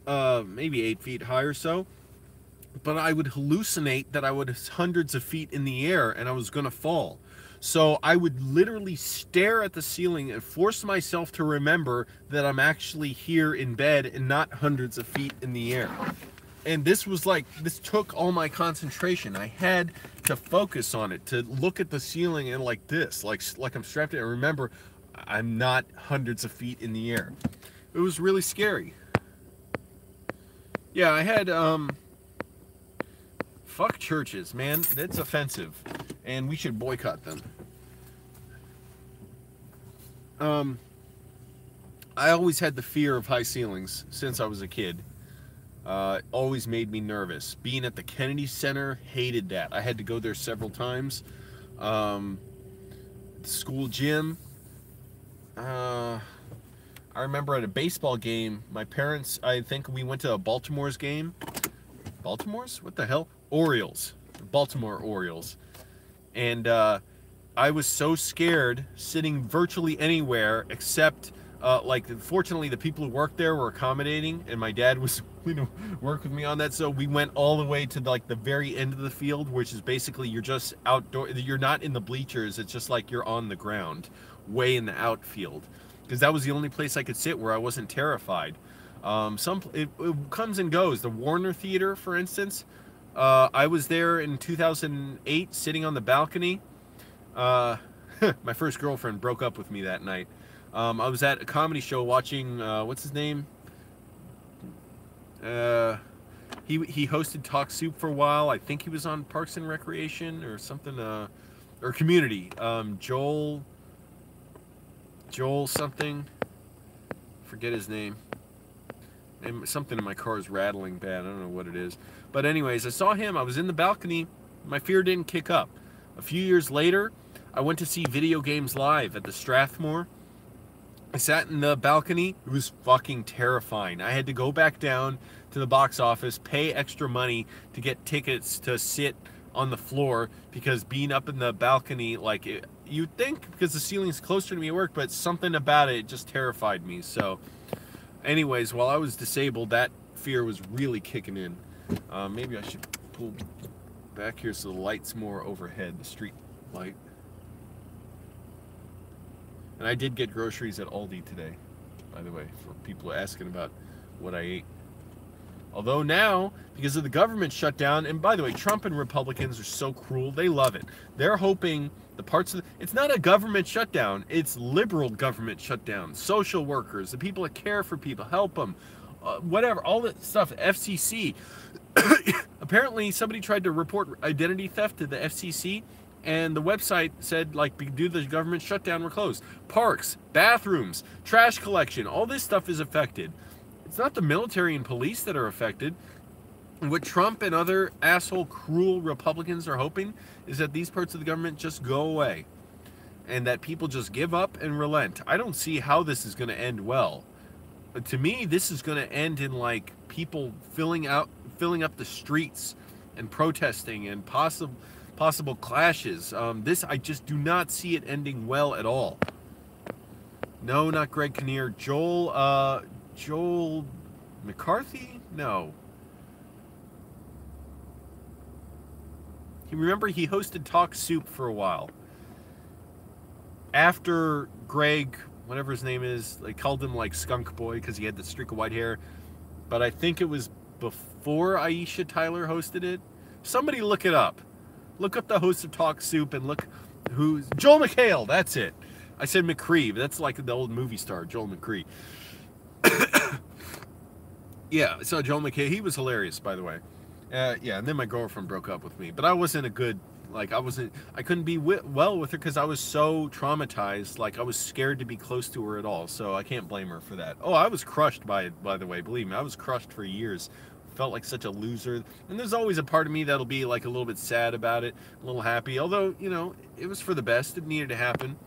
maybe 8 feet high or so, but I would hallucinate that I was hundreds of feet in the air and I was gonna fall. So I would literally stare at the ceiling and force myself to remember that I'm actually here in bed and not hundreds of feet in the air. And this was like, this took all my concentration. I had to focus on it, to look at the ceiling and like this, like I'm strapped in, and remember, I'm not hundreds of feet in the air. It was really scary. Yeah, I had, fuck churches, man. That's offensive. And we should boycott them. I always had the fear of high ceilings since I was a kid. Always made me nervous. Being at the Kennedy Center, hated that. I had to go there several times. The school gym. I remember at a baseball game, my parents, I think we went to a Baltimore's game. Baltimore's? What the hell? Orioles. Baltimore Orioles. And I was so scared sitting virtually anywhere except like, fortunately, the people who worked there were accommodating, and my dad was willing to work with me on that. So we went all the way to like the very end of the field, which is basically you're just outdoor. You're not in the bleachers. It's just like you're on the ground, way in the outfield, because that was the only place I could sit where I wasn't terrified. It comes and goes. The Warner Theater, for instance, I was there in 2008, sitting on the balcony. My first girlfriend broke up with me that night. I was at a comedy show watching, what's his name? He hosted Talk Soup for a while. I think he was on Parks and Recreation or something, or Community. Joel something. Forget his name. And something in my car is rattling bad. I don't know what it is. But anyways, I saw him. I was in the balcony. My fear didn't kick up. A few years later, I went to see Video Games Live at the Strathmore. I sat in the balcony. It was fucking terrifying. I had to go back down to the box office, pay extra money to get tickets to sit on the floor, because being up in the balcony, like, you'd think because the ceiling's closer to me at work, but something about it just terrified me. So anyways, while I was disabled, that fear was really kicking in. Maybe I should pull back here so the light's more overhead, the street light. And I did get groceries at Aldi today, by the way, for people asking about what I ate. Although now, because of the government shutdown, and by the way, Trump and Republicans are so cruel, they love it. They're hoping the parts of it's not a government shutdown, it's liberal government shutdown. Social workers, the people that care for people, help them, whatever, all that stuff, FCC. Apparently, somebody tried to report identity theft to the FCC, and the website said, like, due to the government shutdown, we're closed. Parks, bathrooms, trash collection, all this stuff is affected. It's not the military and police that are affected. And what Trump and other asshole, cruel Republicans are hoping is that these parts of the government just go away, and that people just give up and relent. I don't see how this is going to end well. But to me, this is going to end in, like, people filling up the streets and protesting and possible clashes. I just do not see it ending well at all. No, not Greg Kinnear. Joel McCarthy? No. Remember, he hosted Talk Soup for a while. After Greg, whatever his name is, they called him like Skunk Boy because he had the streak of white hair. But I think it was before Aisha Tyler hosted it. Somebody look it up. Look up the host of Talk Soup and look who's... Joel McHale, that's it. I said McCree, but that's like the old movie star, Joel McCree. Yeah, I saw Joel McHale. He was hilarious, by the way. Yeah, and then my girlfriend broke up with me. But I wasn't a good... Like, I couldn't be well with her because I was so traumatized. Like, I was scared to be close to her at all. So I can't blame her for that. Oh, I was crushed by it, by the way. Believe me, I was crushed for years. Felt like such a loser. And there's always a part of me that'll be, like, a little bit sad about it. A little happy. Although, you know, it was for the best. It needed to happen.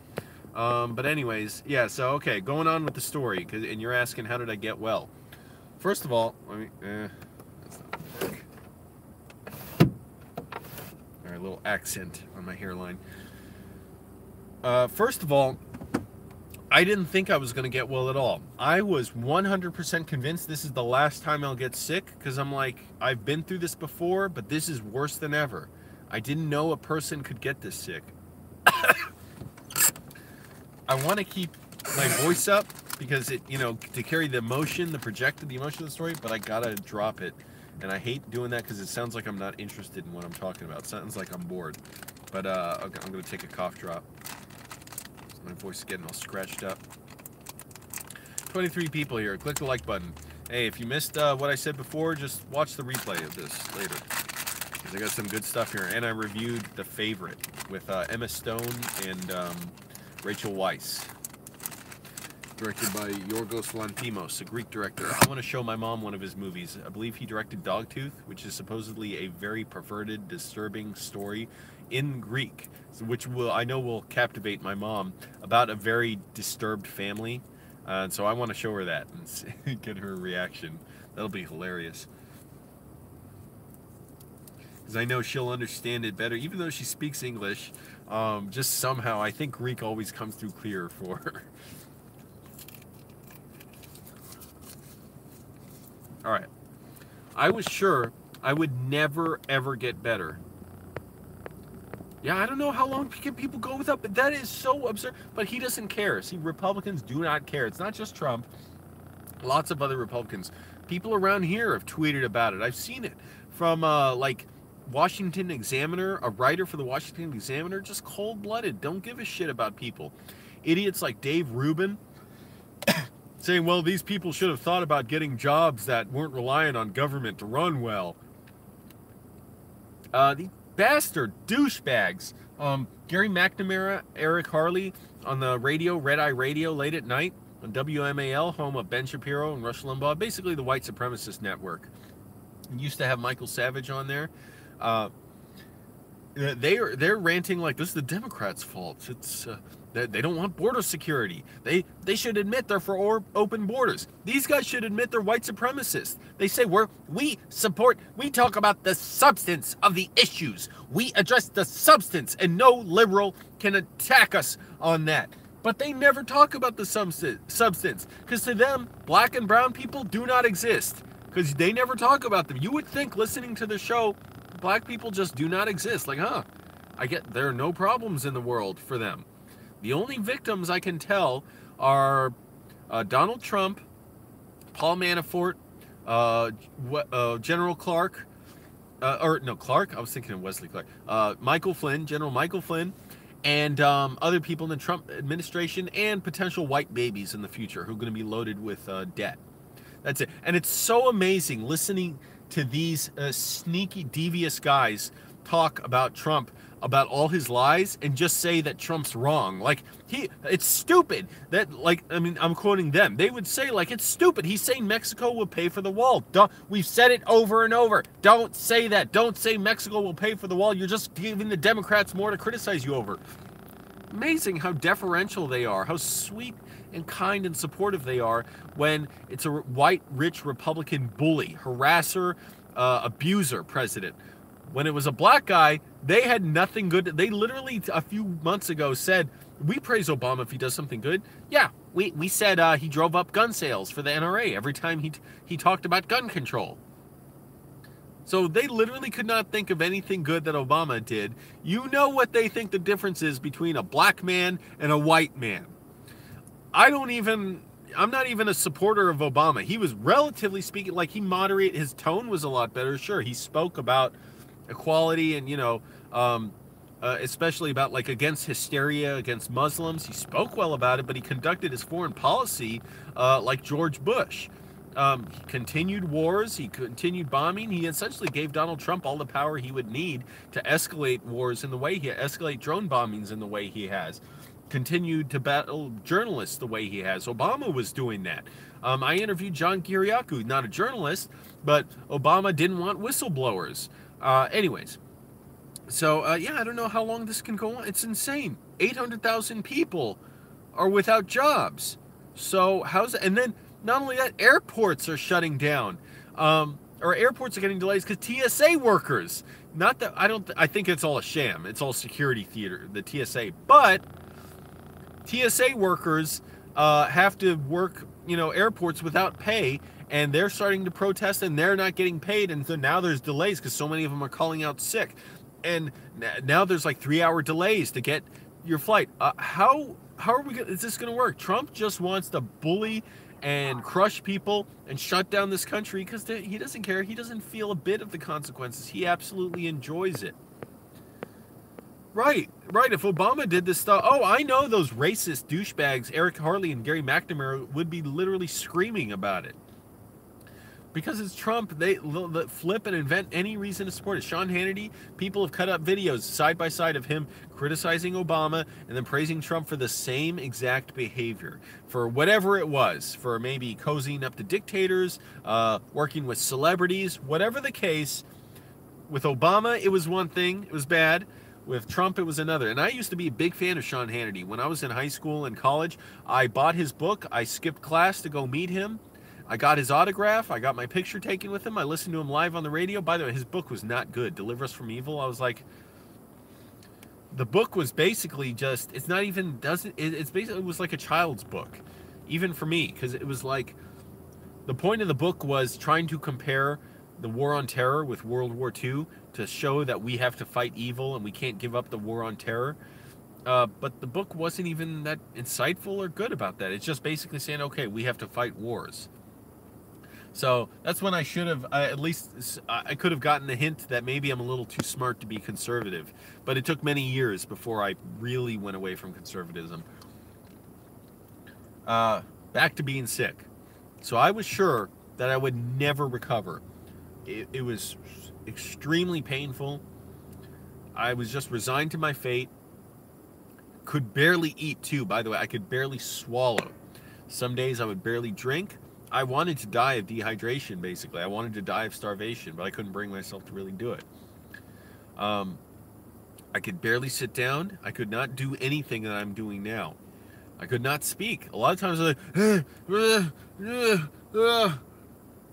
But anyways, yeah, so, okay. Going on with the story. And you're asking, how did I get well? First of all, let me... that's not gonna work. A little accent on my hairline. First of all, I didn't think I was going to get well at all. I was 100% convinced this is the last time I'll get sick, because I'm like, I've been through this before, but this is worse than ever. I didn't know a person could get this sick. I want to keep my voice up because it, you know, to carry the emotion, the emotion of the story, but I gotta drop it. And I hate doing that because it sounds like I'm not interested in what I'm talking about. It sounds like I'm bored. But I'm going to take a cough drop. My voice is getting all scratched up. 23 people here. Click the like button. Hey, if you missed what I said before, just watch the replay of this later. Because I got some good stuff here. And I reviewed The Favorite with Emma Stone and Rachel Weisz. Directed by Yorgos Lanthimos, a Greek director. I want to show my mom one of his movies. I believe he directed Dogtooth, which is supposedly a very perverted, disturbing story in Greek, which I know will captivate my mom, about a very disturbed family. And so I want to show her that and get her reaction. That'll be hilarious. Because I know she'll understand it better, even though she speaks English. Just somehow, I think Greek always comes through clearer for her. All right. I was sure I would never, ever get better. Yeah, I don't know how long can people go without, but that is so absurd. But he doesn't care. See, Republicans do not care. It's not just Trump. Lots of other Republicans. People around here have tweeted about it. I've seen it from, like, Washington Examiner, a writer for the Washington Examiner, just cold-blooded. Don't give a shit about people. Idiots like Dave Rubin saying, well, these people should have thought about getting jobs that weren't reliant on government to run well. These bastard douchebags. Gary McNamara, Eric Harley on the radio, Red Eye Radio, late at night on WMAL, home of Ben Shapiro and Rush Limbaugh, basically the white supremacist network. Used to have Michael Savage on there. They're ranting like this is the Democrats' fault. It's they don't want border security. They should admit they're for open borders. These guys should admit they're white supremacists. They say we talk about the substance of the issues. We address the substance, and no liberal can attack us on that. But they never talk about the substance, because to them, black and brown people do not exist, because they never talk about them. You would think, listening to the show, black people just do not exist. Like, I get there are no problems in the world for them. The only victims I can tell are Donald Trump, Paul Manafort, General Clark, Clark, I was thinking of Wesley Clark, Michael Flynn, General Michael Flynn, and other people in the Trump administration, and potential white babies in the future who are going to be loaded with debt. That's it. And it's so amazing listening to these sneaky, devious guys talk about Trump, about all his lies, and just say that Trump's wrong. Like, it's stupid that, like, I mean, I'm quoting them. They would say, like, it's stupid. He's saying Mexico will pay for the wall. We've said it over and over. Don't say that. Don't say Mexico will pay for the wall. You're just giving the Democrats more to criticize you over. Amazing how deferential they are, how sweet and kind and supportive they are when it's a white, rich Republican bully, harasser, abuser president. When it was a black guy, they had nothing good. They literally, a few months ago, said, we praise Obama if he does something good. Yeah, we said he drove up gun sales for the NRA every time he talked about gun control. So they literally could not think of anything good that Obama did. You know what they think the difference is between a black man and a white man. I'm not even a supporter of Obama. He was, relatively speaking, like, his tone was a lot better. Sure, he spoke about equality and, especially about, like, against hysteria, against Muslims. He spoke well about it, but he conducted his foreign policy like George Bush. He continued wars, he continued bombing. He essentially gave Donald Trump all the power he would need to escalate wars in the way escalate drone bombings in the way he has. Continued to battle journalists the way he has. Obama was doing that. I interviewed John Kiriakou, not a journalist, but Obama didn't want whistleblowers. Anyways, so yeah, I don't know how long this can go on. It's insane. 800,000 people are without jobs. So how's it? And then not only that, airports are shutting down, or airports are getting delays because TSA workers. Not that I think it's all a sham. It's all security theater, the TSA, but TSA workers have to work, airports without pay, and they're starting to protest, and they're not getting paid, and so now there's delays because so many of them are calling out sick, and now there's like 3-hour delays to get your flight. How is this going to work? Trump just wants to bully and crush people and shut down this country because he doesn't care. He doesn't feel a bit of the consequences. He absolutely enjoys it. Right. If Obama did this stuff, I know those racist douchebags, Eric Harley and Gary McNamara, would be literally screaming about it. Because it's Trump, they flip and invent any reason to support it. Sean Hannity, people have cut up videos side by side of him criticizing Obama and then praising Trump for the same exact behavior. For whatever it was, for maybe cozying up to dictators, working with celebrities, whatever the case. With Obama, it was one thing, it was bad. With Trump, it was another. And I used to be a big fan of Sean Hannity. When I was in high school and college, I bought his book. I skipped class to go meet him. I got his autograph. I got my picture taken with him. I listened to him live on the radio. By the way, his book was not good. Deliver Us from Evil. I was like, the book was basically just, it's basically, it was like a child's book, even for me, because it was like, The point of the book was trying to compare the war on terror with World War II to show that we have to fight evil and we can't give up the war on terror. But the book wasn't even that insightful or good about that. It's just basically saying, okay, we have to fight wars. So that's when I should have, at least I could have gotten the hint that maybe I'm a little too smart to be conservative. But it took many years before I really went away from conservatism. Back to being sick. So I was sure that I would never recover. It was extremely painful. I was just resigned to my fate. Could barely eat too, by the way. I could barely swallow. Some days I would barely drink. I wanted to die of dehydration, basically. I wanted to die of starvation, but I couldn't bring myself to really do it. I could barely sit down. I could not do anything that I'm doing now. I could not speak. A lot of times I was like,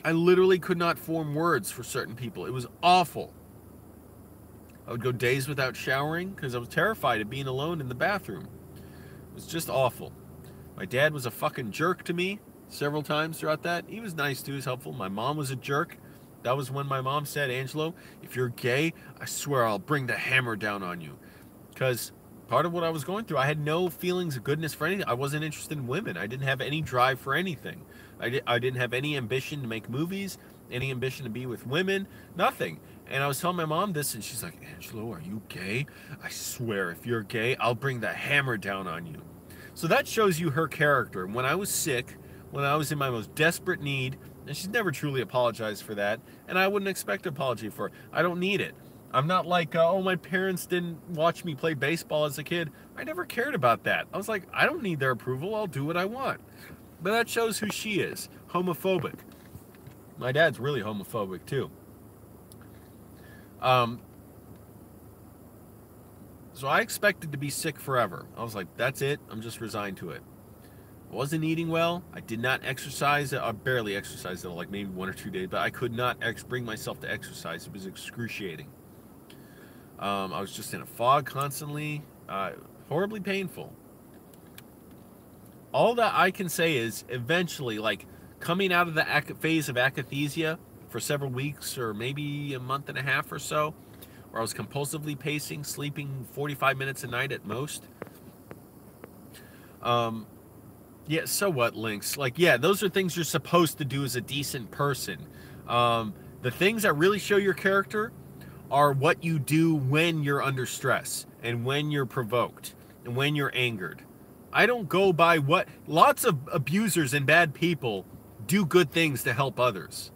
I literally could not form words for certain people. It was awful. I would go days without showering because I was terrified of being alone in the bathroom. It was just awful. My dad was a fucking jerk to me several times throughout that. He was nice too, he was helpful. My mom was a jerk. That was when my mom said, Angelo, if you're gay, I swear I'll bring the hammer down on you. Because part of what I was going through, I had no feelings of goodness for anything. I wasn't interested in women. I didn't have any drive for anything. I didn't have any ambition to make movies, any ambition to be with women, nothing. And I was telling my mom this, and she's like, Angelo, are you gay? I swear, if you're gay, I'll bring the hammer down on you. So that shows you her character. When I was sick, when I was in my most desperate need, and she's never truly apologized for that, and I wouldn't expect an apology for it. I don't need it. I'm not like, oh, my parents didn't watch me play baseball as a kid. I never cared about that. I was like, I don't need their approval. I'll do what I want. But that shows who she is. Homophobic. My dad's really homophobic, too. So I expected to be sick forever. I was like, that's it. I'm just resigned to it. I wasn't eating well. I did not exercise. I barely exercised in like maybe 1 or 2 days, but I could not bring myself to exercise. It was excruciating. I was just in a fog constantly. Horribly painful. All that I can say is eventually, like, coming out of the phase of akathisia for several weeks or maybe a month and a half or so, where I was compulsively pacing, sleeping 45 minutes a night at most. Yeah, so what, Lynx? Like, yeah, those are things you're supposed to do as a decent person. The things that really show your character are what you do when you're under stress and when you're provoked and when you're angered. I don't go by what... Lots of abusers and bad people do good things to help others.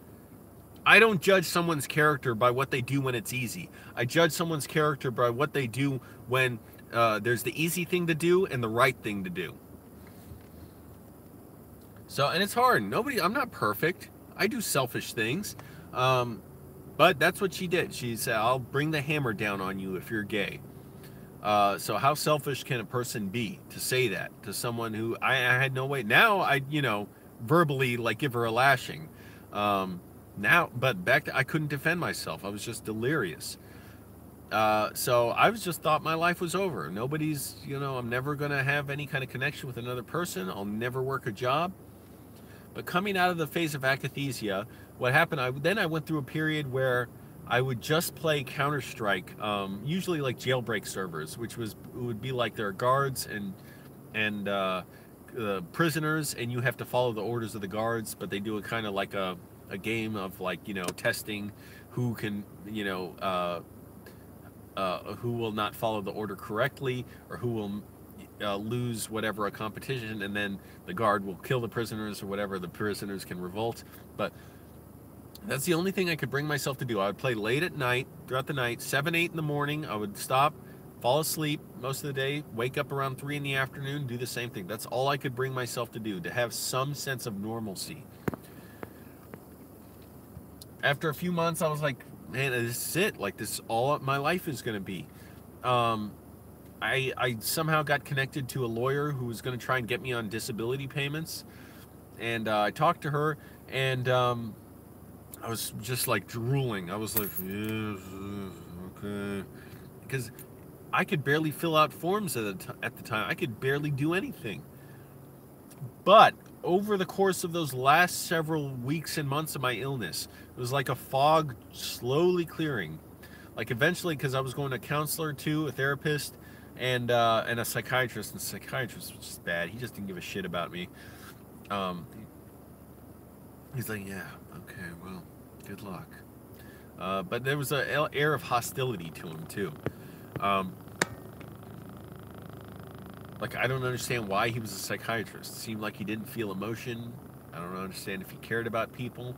I don't judge someone's character by what they do when it's easy. I judge someone's character by what they do when there's the easy thing to do and the right thing to do. So, and it's hard. I'm not perfect. I do selfish things. But that's what she did. She said, I'll bring the hammer down on you if you're gay. So how selfish can a person be to say that to someone who I had no way. Now I, verbally like give her a lashing. Now, but back I couldn't defend myself. I was just delirious. So I was just thought my life was over. Nobody's, I'm never going to have any kind of connection with another person. I'll never work a job. But coming out of the phase of akathisia, what happened, then I went through a period where I would just play CounterStrike, usually like jailbreak servers, which would be like there are guards and prisoners, and you have to follow the orders of the guards, but they do a kind of like a game of like, testing who can, who will not follow the order correctly, or who will lose whatever a competition, and then the guard will kill the prisoners or whatever, the prisoners can revolt. But that's the only thing I could bring myself to do. I would play late at night, throughout the night, 7, 8 in the morning. I would stop, fall asleep most of the day, wake up around 3 in the afternoon, do the same thing. That's all I could bring myself to do, to have some sense of normalcy. After a few months, I was like, man, this is it. Like, this is all my life is going to be. I somehow got connected to a lawyer who was going to try and get me on disability payments. And I talked to her, and I was just like drooling. I was like, yes, okay. Because I could barely fill out forms at the time. I could barely do anything. But over the course of those last several weeks and months of my illness, it was like a fog slowly clearing. Like eventually, because I was going to a counselor too, a therapist, and a psychiatrist. And the psychiatrist was just bad. He just didn't give a shit about me. He's like, yeah, okay, well, good luck. But there was an air of hostility to him too. Like, I don't understand why he was a psychiatrist. It seemed like he didn't feel emotion. I don't understand if he cared about people.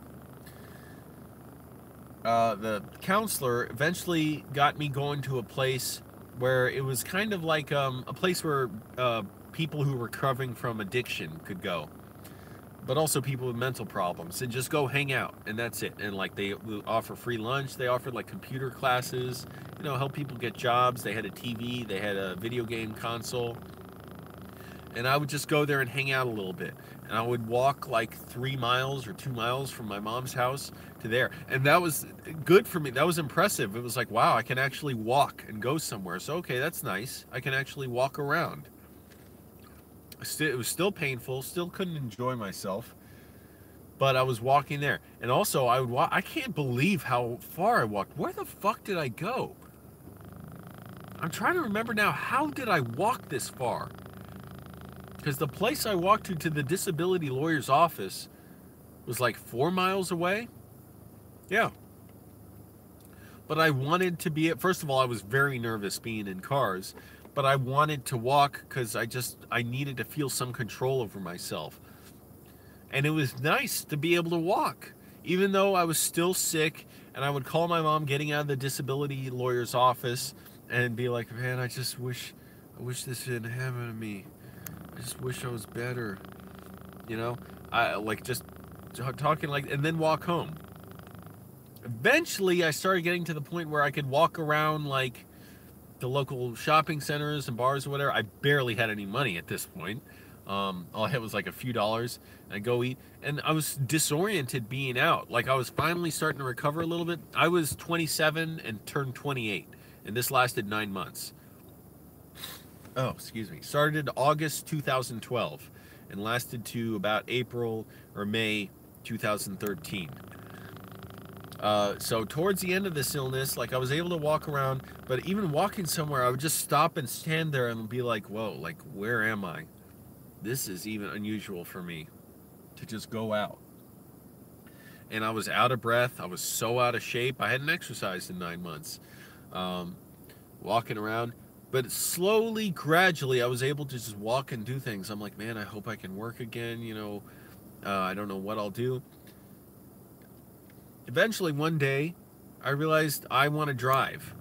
The counselor eventually got me going to a place where it was kind of like a place where people who were recovering from addiction could go, but also people with mental problems, and just go hang out, and that's it. And like they offer free lunch, they offered like computer classes, you know, help people get jobs. They had a TV, they had a video game console, and I would just go there and hang out a little bit. And I would walk like 3 miles or 2 miles from my mom's house to there. And that was good for me. That was impressive. It was like, wow, I can actually walk and go somewhere. So, okay, that's nice. I can actually walk around. It was still painful. Still couldn't enjoy myself. But I was walking there. And also, I would walk. I can't believe how far I walked. Where the fuck did I go? I'm trying to remember now. How did I walk this far? Because the place I walked to the disability lawyer's office was like 4 miles away. Yeah. But I wanted to be, first of all, I was very nervous being in cars, but I wanted to walk because I needed to feel some control over myself. And it was nice to be able to walk, even though I was still sick. And I would call my mom getting out of the disability lawyer's office and be like, man, I wish this didn't happen to me. I just wish I was better, you know. I like just talking like, and then walk home. Eventually, I started getting to the point where I could walk around like the local shopping centers and bars or whatever. I barely had any money at this point. All I had was like a few dollars, and I'd go eat. And I was disoriented being out. Like I was finally starting to recover a little bit. I was 27 and turned 28, and this lasted 9 months. Oh, excuse me. Started August 2012 and lasted to about April or May 2013. So towards the end of this illness, like I was able to walk around, but even walking somewhere, I would just stop and stand there and be like, whoa, like where am I? This is even unusual for me to just go out. And I was out of breath. I was so out of shape. I hadn't exercised in 9 months. Walking around. But slowly, gradually, I was able to just walk and do things. I'm like, man, I hope I can work again, you know. I don't know what I'll do. Eventually, one day, I realized I want to drive.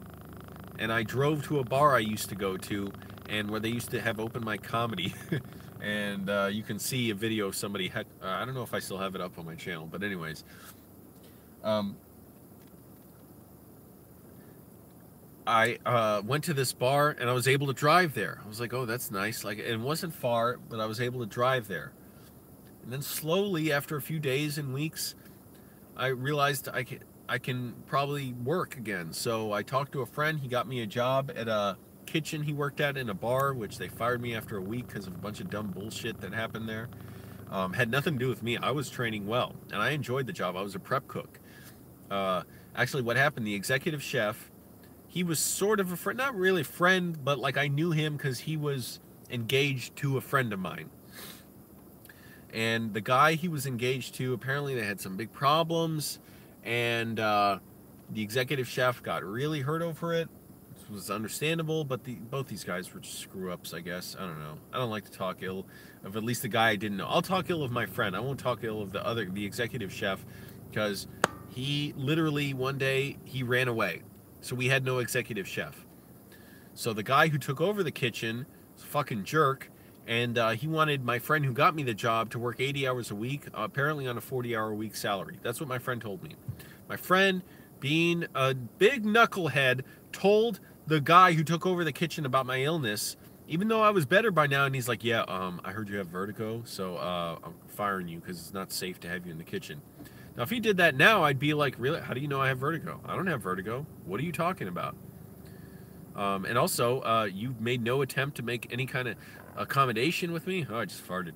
And I drove to a bar I used to go to, and where they used to have open mic comedy. And you can see a video of somebody, I don't know if I still have it up on my channel, but anyways. I went to this bar and I was able to drive there. I was like, oh, that's nice. Like, it wasn't far, but I was able to drive there. And then slowly, after a few days and weeks, I realized I can probably work again. So I talked to a friend. He got me a job at a kitchen he worked at in a bar, which they fired me after a week because of a bunch of dumb bullshit that happened there. Had nothing to do with me. I was training well, and I enjoyed the job. I was a prep cook. Actually, what happened, the executive chef, he was sort of a friend, not really a friend, but like I knew him because he was engaged to a friend of mine. And the guy he was engaged to, apparently they had some big problems, and the executive chef got really hurt over it. It was understandable, but both these guys were just screw-ups, I guess. I don't know. I don't like to talk ill of at least the guy I didn't know. I'll talk ill of my friend. I won't talk ill of the executive chef, because he literally one day, he ran away. So we had no executive chef. So the guy who took over the kitchen was a fucking jerk, and he wanted my friend who got me the job to work 80 hours a week, apparently on a 40-hour-a-week salary. That's what my friend told me. My friend, being a big knucklehead, told the guy who took over the kitchen about my illness, even though I was better by now, and he's like, yeah, I heard you have vertigo, so I'm firing you because it's not safe to have you in the kitchen. Now, if he did that now, I'd be like, really? How do you know I have vertigo? I don't have vertigo. What are you talking about? And also, you made no attempt to make any kind of accommodation with me. Oh, I just farted.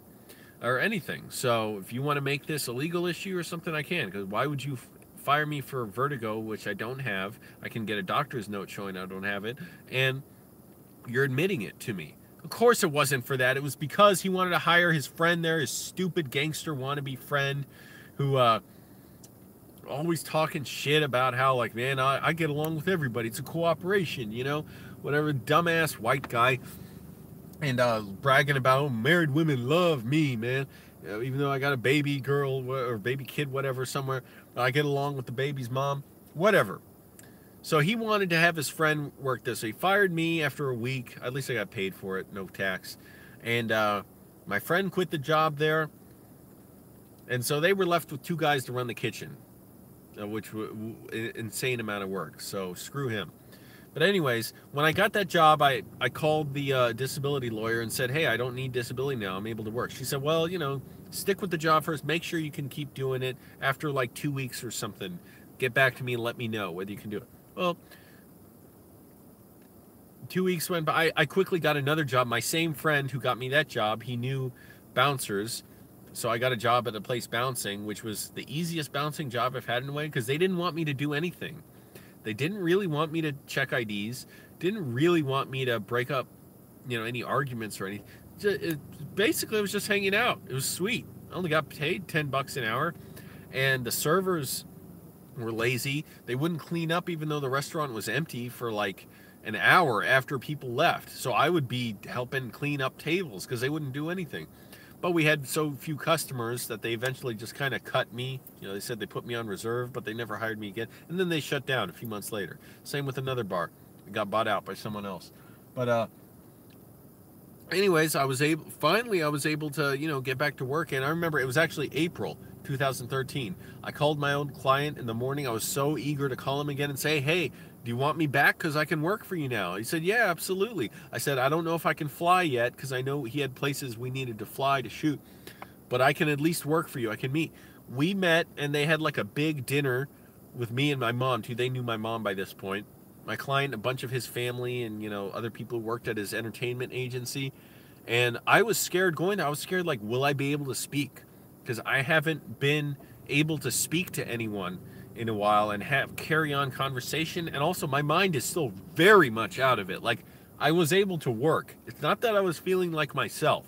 or anything. So if you want to make this a legal issue or something, I can. Because why would you fire me for vertigo, which I don't have? I can get a doctor's note showing I don't have it, and you're admitting it to me. Of course it wasn't for that. It was because he wanted to hire his friend there, his stupid gangster wannabe friend, who always talking shit about how, like, man, I get along with everybody. It's a cooperation, you know? Whatever, dumbass white guy. And bragging about, oh, married women love me, man. Even though I got a baby girl or baby kid, whatever, somewhere, I get along with the baby's mom. Whatever. So he wanted to have his friend work this. So he fired me after a week. At least I got paid for it, no tax. And my friend quit the job there. And so they were left with 2 guys to run the kitchen, which was an insane amount of work. So screw him. But anyways, when I got that job, I called the disability lawyer and said, hey, I don't need disability now. I'm able to work. She said, well, you know, stick with the job first. Make sure you can keep doing it. After like 2 weeks or something, get back to me and let me know whether you can do it. Well, 2 weeks went by. I quickly got another job. My same friend who got me that job, he knew bouncers. So I got a job at a place bouncing, which was the easiest bouncing job I've had in a way, because they didn't want me to do anything. They didn't really want me to check IDs, didn't really want me to break up, you know, any arguments or anything. Basically, it was just hanging out. It was sweet. I only got paid $10 an hour, and the servers were lazy. They wouldn't clean up even though the restaurant was empty for like an hour after people left. So I would be helping clean up tables because they wouldn't do anything. But we had so few customers that they eventually just kind of cut me. You know, they said they put me on reserve, but they never hired me again. And then they shut down a few months later. Same with another bar. It got bought out by someone else. But anyways, I was able to, you know, get back to work. And I remember it was actually April 2013. I called my own client in the morning. I was so eager to call him again and say, hey, do you want me back? Because I can work for you now. He said, yeah, absolutely. I said, I don't know if I can fly yet, because I know he had places we needed to fly to shoot, but I can at least work for you. I can meet. We met, and they had like a big dinner with me and my mom, too. They knew my mom by this point. My client, a bunch of his family, and, you know, other people who worked at his entertainment agency. And I was scared going there. I was scared, like, will I be able to speak? Because I haven't been able to speak to anyone in a while and carry on conversation. And also my mind is still very much out of it. Like, I was able to work. It's not that I was feeling like myself.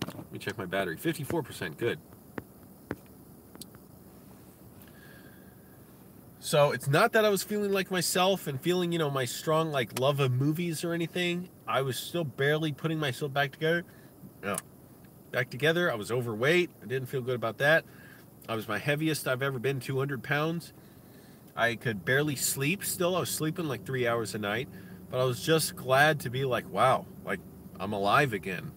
Let me check my battery. 54%, good. So it's not that I was feeling like myself and feeling, you know, my strong, like, love of movies or anything. I was still barely putting myself back together. No. Back together. I was overweight. I didn't feel good about that. I was my heaviest I've ever been, 200 pounds. I could barely sleep still. I was sleeping like 3 hours a night. But I was just glad to be like, wow, like, I'm alive again.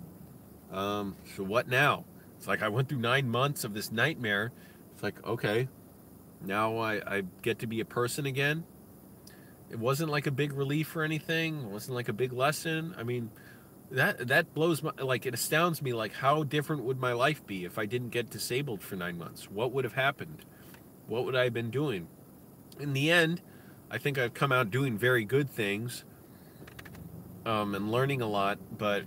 So what now? It's like I went through 9 months of this nightmare. It's like, okay, now I get to be a person again. It wasn't like a big relief or anything. It wasn't like a big lesson. I mean, that blows my, like, it astounds me, like, how different would my life be if I didn't get disabled for 9 months? What would have happened? What would I have been doing? In the end, I think I've come out doing very good things, and learning a lot, but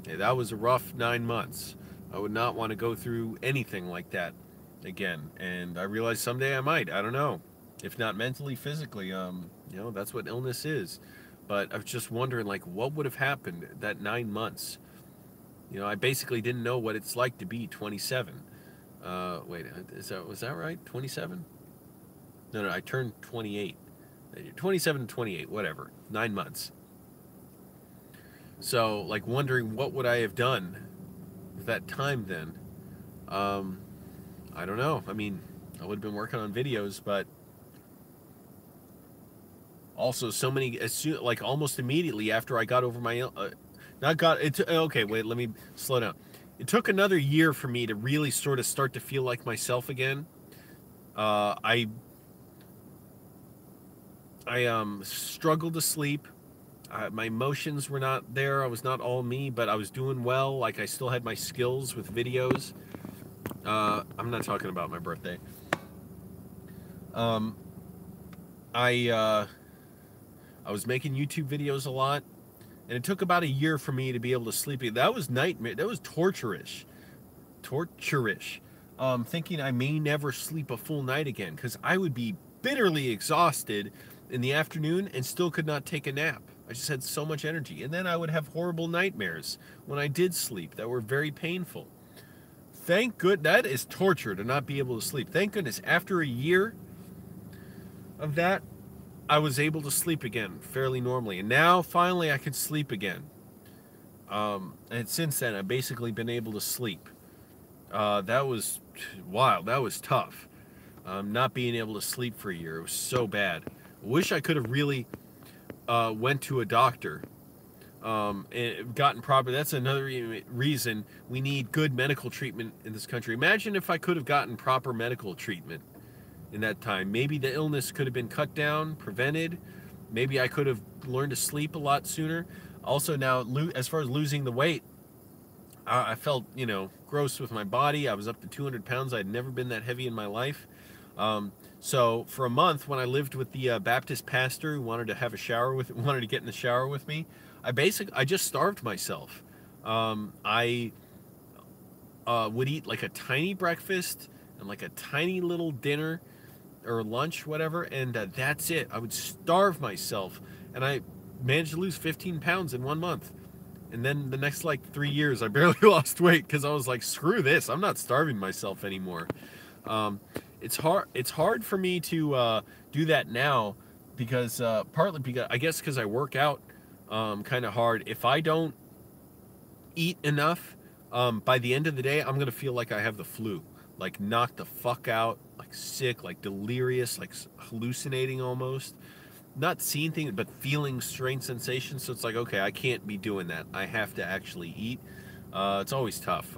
hey, that was a rough 9 months. I would not want to go through anything like that again, and I realize someday I might. I don't know. If not mentally, physically, you know, that's what illness is. But I was just wondering, like, what would have happened that 9 months? You know, I basically didn't know what it's like to be 27. Wait, was that right? 27? No, I turned 28. 27 to 28, whatever. 9 months. So, like, wondering what would I have done with that time then? I don't know. I mean, I would have been working on videos, but also so many, like, almost immediately after I got over my okay, wait, let me slow down. It took another year for me to really sort of start to feel like myself again. I struggled to sleep. My emotions were not there. I was not all me, but I was doing well. Like, I still had my skills with videos. I'm not talking about my birthday. I was making YouTube videos a lot, and it took about a year for me to be able to sleep. That was nightmare. That was torturous. torturous. Thinking I may never sleep a full night again because I would be bitterly exhausted in the afternoon and still could not take a nap. I just had so much energy. And then I would have horrible nightmares when I did sleep that were very painful. Thank goodness, that is torture to not be able to sleep. Thank goodness, after a year of that, I was able to sleep again fairly normally. And now, finally, I can sleep again. And since then, I've basically been able to sleep. That was wild. That was tough. Not being able to sleep for a year. It was so bad. I wish I could have really went to a doctor and gotten proper. That's another reason we need good medical treatment in this country. Imagine if I could have gotten proper medical treatment in that time. Maybe the illness could have been cut down, prevented. Maybe I could have learned to sleep a lot sooner. Also now, as far as losing the weight, I felt, you know, gross with my body. I was up to 200 pounds. I'd never been that heavy in my life. So for a month, when I lived with the Baptist pastor who wanted to have a shower with, wanted to get in the shower with me, I just starved myself. I would eat like a tiny breakfast and like a tiny little dinner or lunch, whatever, and that's it. I would starve myself, and I managed to lose 15 pounds in 1 month. And then the next like 3 years, I barely lost weight because I was like, screw this, I'm not starving myself anymore. It's hard for me to do that now because partly because I guess because I work out kind of hard. If I don't eat enough, by the end of the day, I'm gonna feel like I have the flu, like knocked the fuck out, like sick, like delirious, like hallucinating almost. Not seeing things, but feeling strange sensations. So it's like, okay, I can't be doing that. I have to actually eat. It's always tough.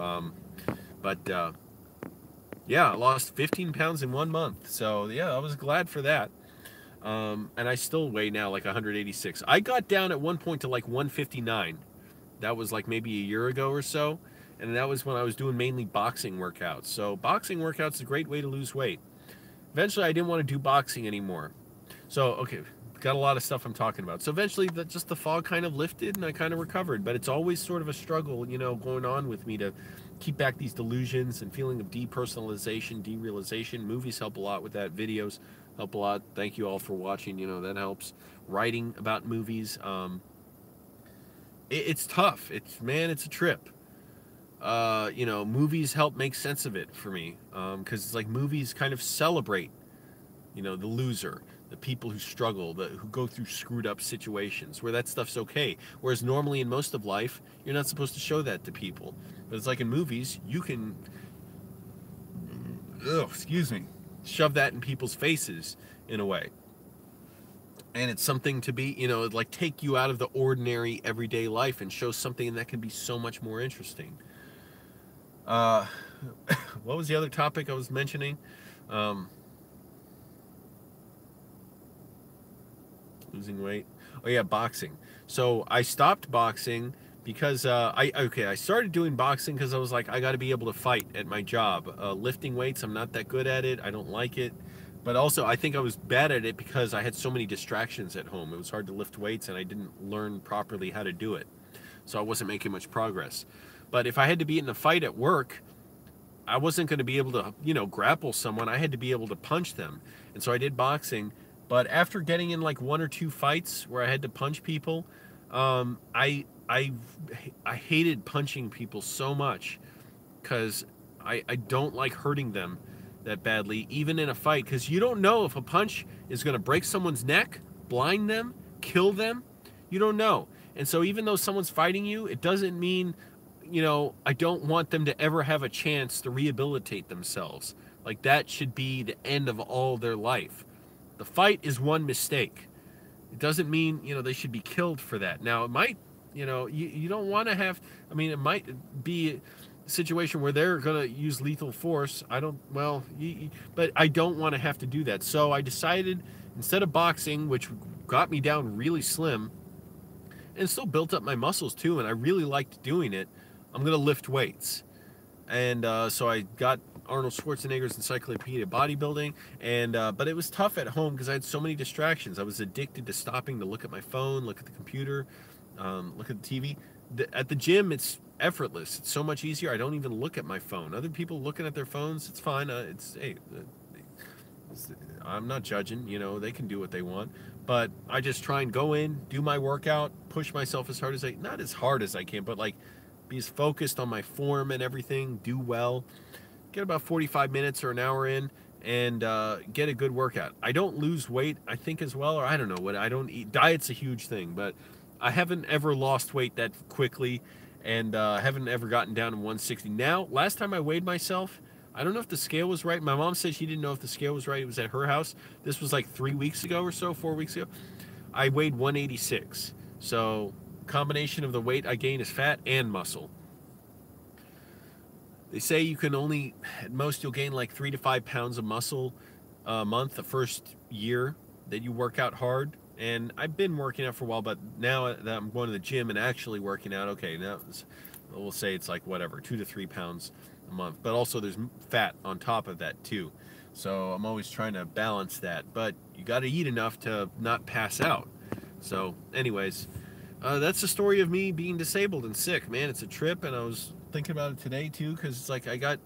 Yeah, I lost 15 pounds in 1 month. So yeah, I was glad for that. And I still weigh now like 186. I got down at one point to like 159. That was like maybe a year ago or so. And that was when I was doing mainly boxing workouts. So boxing workouts is a great way to lose weight. Eventually, I didn't want to do boxing anymore. So, okay, got a lot of stuff I'm talking about. So eventually, just the fog kind of lifted and I kind of recovered. But it's always sort of a struggle, you know, going on with me to keep back these delusions and feeling of depersonalization, derealization. Movies help a lot with that. Videos help a lot. Thank you all for watching. You know, that helps. Writing about movies. It's tough. It's a trip. You know, movies help make sense of it for me. Because it's like movies kind of celebrate, you know, the loser. The people who struggle, who go through screwed up situations where that stuff's okay. Whereas normally in most of life, you're not supposed to show that to people. But it's like in movies, you can, shove that in people's faces in a way. And it's something to be, you know, like take you out of the ordinary everyday life and show something that can be so much more interesting. What was the other topic I was mentioning? Losing weight. Oh yeah, boxing. So I stopped boxing because I started doing boxing because I was like, I got to be able to fight at my job. Lifting weights, I'm not that good at it. I don't like it. But also, I think I was bad at it because I had so many distractions at home. It was hard to lift weights, and I didn't learn properly how to do it. So I wasn't making much progress. But if I had to be in a fight at work, I wasn't going to be able to, you know, grapple someone. I had to be able to punch them. And so I did boxing. But after getting in like 1 or 2 fights where I had to punch people, I hated punching people so much because I don't like hurting them that badly, even in a fight, because you don't know if a punch is going to break someone's neck, blind them, kill them. You don't know. And so even though someone's fighting you, it doesn't mean, you know, I don't want them to ever have a chance to rehabilitate themselves. Like that should be the end of all their life. The fight is one mistake. It doesn't mean, you know, they should be killed for that. Now, it might, you know, you don't want to have, I mean, it might be a situation where they're going to use lethal force. But I don't want to have to do that. So I decided, instead of boxing, which got me down really slim, and still built up my muscles too, and I really liked doing it, I'm going to lift weights. And so I got Arnold Schwarzenegger's Encyclopedia of Bodybuilding, and but it was tough at home because I had so many distractions. I was addicted to stopping to look at my phone, look at the computer, look at the TV. at the gym, it's effortless. It's so much easier. I don't even look at my phone. Other people looking at their phones, it's fine. I'm not judging. You know, they can do what they want. But I just try and go in, do my workout, push myself as hard as not as hard as I can, but like be as focused on my form and everything, do well, get about 45 minutes or an hour in, and get a good workout. I don't lose weight, I think, as well, or I don't know what, I don't eat. Diet's a huge thing, but I haven't ever lost weight that quickly, and haven't ever gotten down to 160. Now, last time I weighed myself, I don't know if the scale was right. My mom said she didn't know if the scale was right. It was at her house. This was like 3 weeks ago or so, 4 weeks ago. I weighed 186. So, combination of the weight I gain is fat and muscle. They say you can only, at most, you'll gain like 3 to 5 pounds of muscle a month the first year that you work out hard. And I've been working out for a while, but now that I'm going to the gym and actually working out, okay, now we'll say it's like whatever, 2 to 3 pounds a month. But also there's fat on top of that too. So I'm always trying to balance that. But you got to eat enough to not pass out. So anyways, that's the story of me being disabled and sick. Man, it's a trip, and I was thinking about it today too, because it's like I got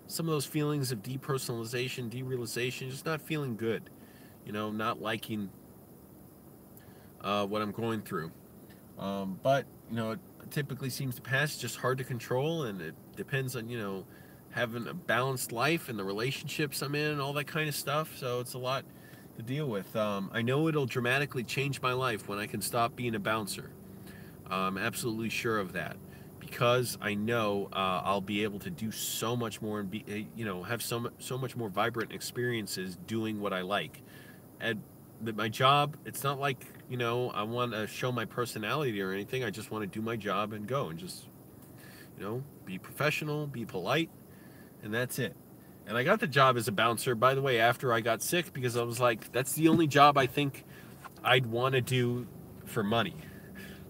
some of those feelings of depersonalization, derealization, just not feeling good. You know, not liking what I'm going through. But, you know, it typically seems to pass. It's just hard to control, and it depends on, you know, having a balanced life and the relationships I'm in and all that kind of stuff. So it's a lot to deal with. I know it'll dramatically change my life when I can stop being a bouncer. I'm absolutely sure of that, because I know I'll be able to do so much more and be, you know, have so much more vibrant experiences doing what I like. And my job, it's not like, you know, I want to show my personality or anything. I just want to do my job and go and just, you know, be professional, be polite, and that's it. And I got the job as a bouncer, by the way, after I got sick, because I was like, that's the only job I think I'd want to do for money.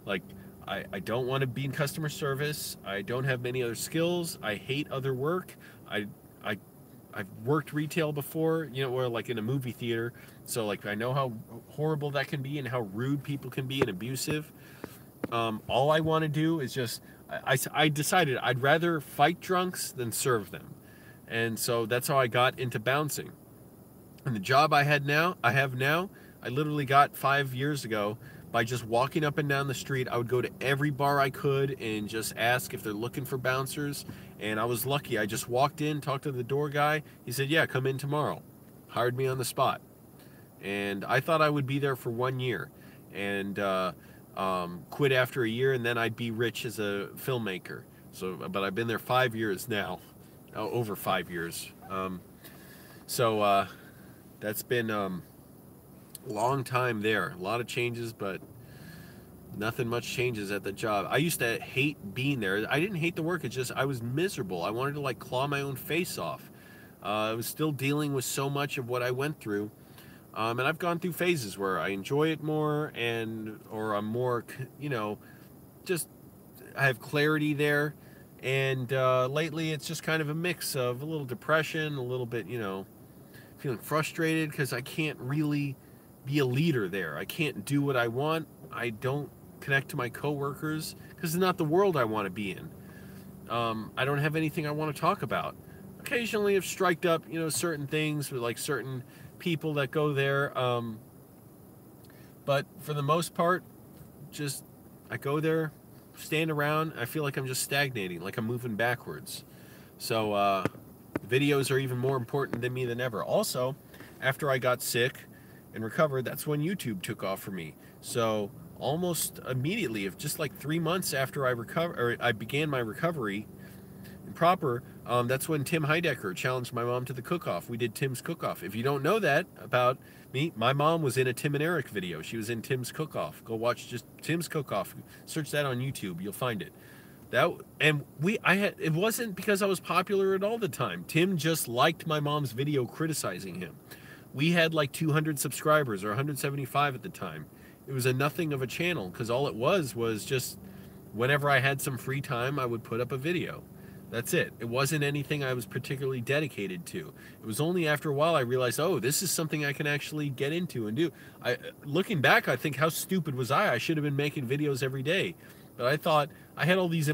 Like, I don't want to be in customer service. I don't have many other skills. I hate other work. I've worked retail before, you know, or like in a movie theater. So like I know how horrible that can be and how rude people can be and abusive. All I want to do is just, I decided I'd rather fight drunks than serve them. And so that's how I got into bouncing. And the job I have now, I literally got 5 years ago by just walking up and down the street. I would go to every bar I could and just ask if they're looking for bouncers. And I was lucky. I just walked in, talked to the door guy. He said, yeah, come in tomorrow. Hired me on the spot. And I thought I would be there for 1 year and quit after a year, and then I'd be rich as a filmmaker. So, but I've been there 5 years now, over 5 years. That's been a long time there. A lot of changes, but nothing much changes at the job. I used to hate being there. I didn't hate the work. It's just I was miserable. I wanted to like claw my own face off. I was still dealing with so much of what I went through. And I've gone through phases where I enjoy it more, or I'm more, you know, just I have clarity there. And lately it's just kind of a mix of a little depression, a little bit, you know, feeling frustrated because I can't really be a leader there. I can't do what I want. I don't connect to my coworkers because it's not the world I want to be in. I don't have anything I want to talk about. Occasionally I've striked up, you know, certain things with like certain people that go there. But for the most part, just I go there, stand around. I feel like I'm just stagnating, like I'm moving backwards. So videos are even more important to me than ever. Also, after I got sick and recovered, that's when YouTube took off for me. So almost immediately, if just like 3 months after I began my recovery proper, that's when Tim Heidecker challenged my mom to the cook-off. We did Tim's cook-off. If you don't know that about me, my mom was in a Tim and Eric video. She was in Tim's cook-off. Go watch just Tim's cook-off. Search that on YouTube. You'll find it. It wasn't because I was popular at all the time. Tim just liked my mom's video criticizing him. We had like 200 subscribers or 175 at the time. It was a nothing of a channel because all it was just whenever I had some free time, I would put up a video. That's it. It wasn't anything I was particularly dedicated to. It was only after a while I realized, oh, this is something I can actually get into and do. Looking back, I think, how stupid was I? I should have been making videos every day. But I thought I had all these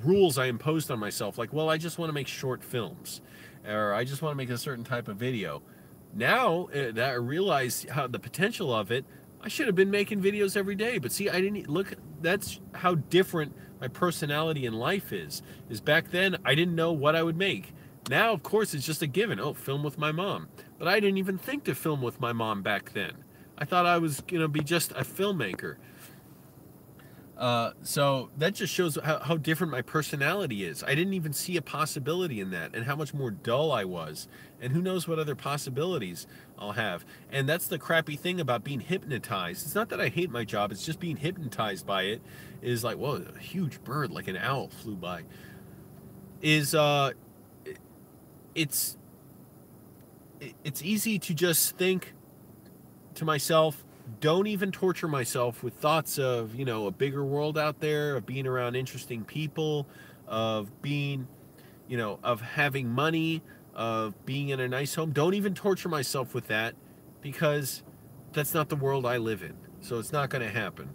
rules I imposed on myself, like, well, I just want to make short films, or I just want to make a certain type of video. Now that I realize how the potential of it, I should have been making videos every day. But see, I didn't look. That's how different my personality in life is. Is back then I didn't know what I would make. Now, of course, it's just a given. Oh, film with my mom. But I didn't even think to film with my mom back then. I thought I was going to be just a filmmaker. So that just shows how different my personality is. I didn't even see a possibility in that, and how much more dull I was. And who knows what other possibilities I'll have. And that's the crappy thing about being hypnotized. It's not that I hate my job, it's just being hypnotized by it. Is like, whoa, a huge bird like an owl flew by. It's easy to just think to myself, don't even torture myself with thoughts of, you know, a bigger world out there, of being around interesting people, of being, you know, of having money, of being in a nice home. Don't even torture myself with that, because that's not the world I live in. So it's not going to happen.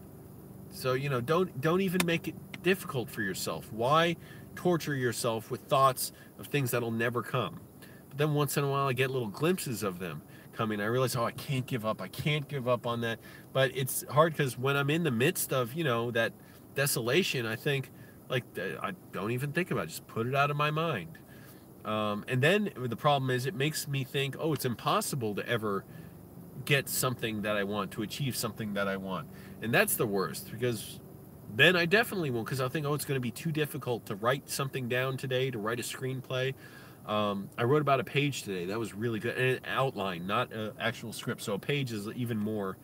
So, you know, don't even make it difficult for yourself. Why torture yourself with thoughts of things that'll never come? But then once in a while I get little glimpses of them coming. I realize, oh, I can't give up. I can't give up on that. But it's hard, because when I'm in the midst of, you know, that desolation, I think, like, I don't even think about it. Just put it out of my mind. And then the problem is, it makes me think, oh, it's impossible to ever get something that I want, to achieve something that I want. And that's the worst, because then I definitely won't, because I'll think, oh, it's going to be too difficult to write something down today, to write a screenplay. I wrote about a page today. That was really good. And an outline, not an actual script. So a page is even more,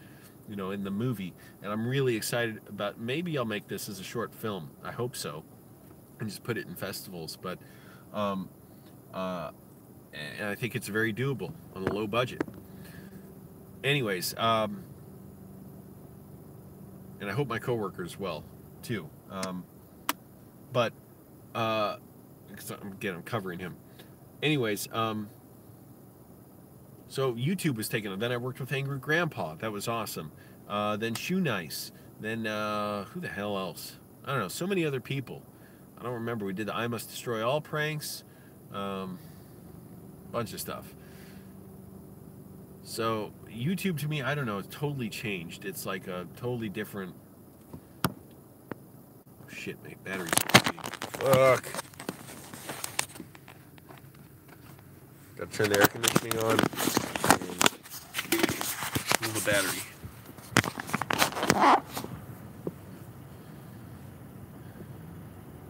you know, in the movie. And I'm really excited about, maybe I'll make this as a short film. I hope so. And just put it in festivals. But, and I think it's very doable on a low budget. Anyways, and I hope my coworkers well, too. But, again, I'm covering him. Anyways, so YouTube was taken. Then I worked with Angry Grandpa. That was awesome. Then Shoe Nice. Then, who the hell else? I don't know. So many other people. I don't remember. We did the I Must Destroy All pranks. Bunch of stuff. So, YouTube to me, I don't know, it's totally changed. It's like a totally different... Oh, shit, my battery's... Fuck. Gotta turn the air conditioning on and cool the battery.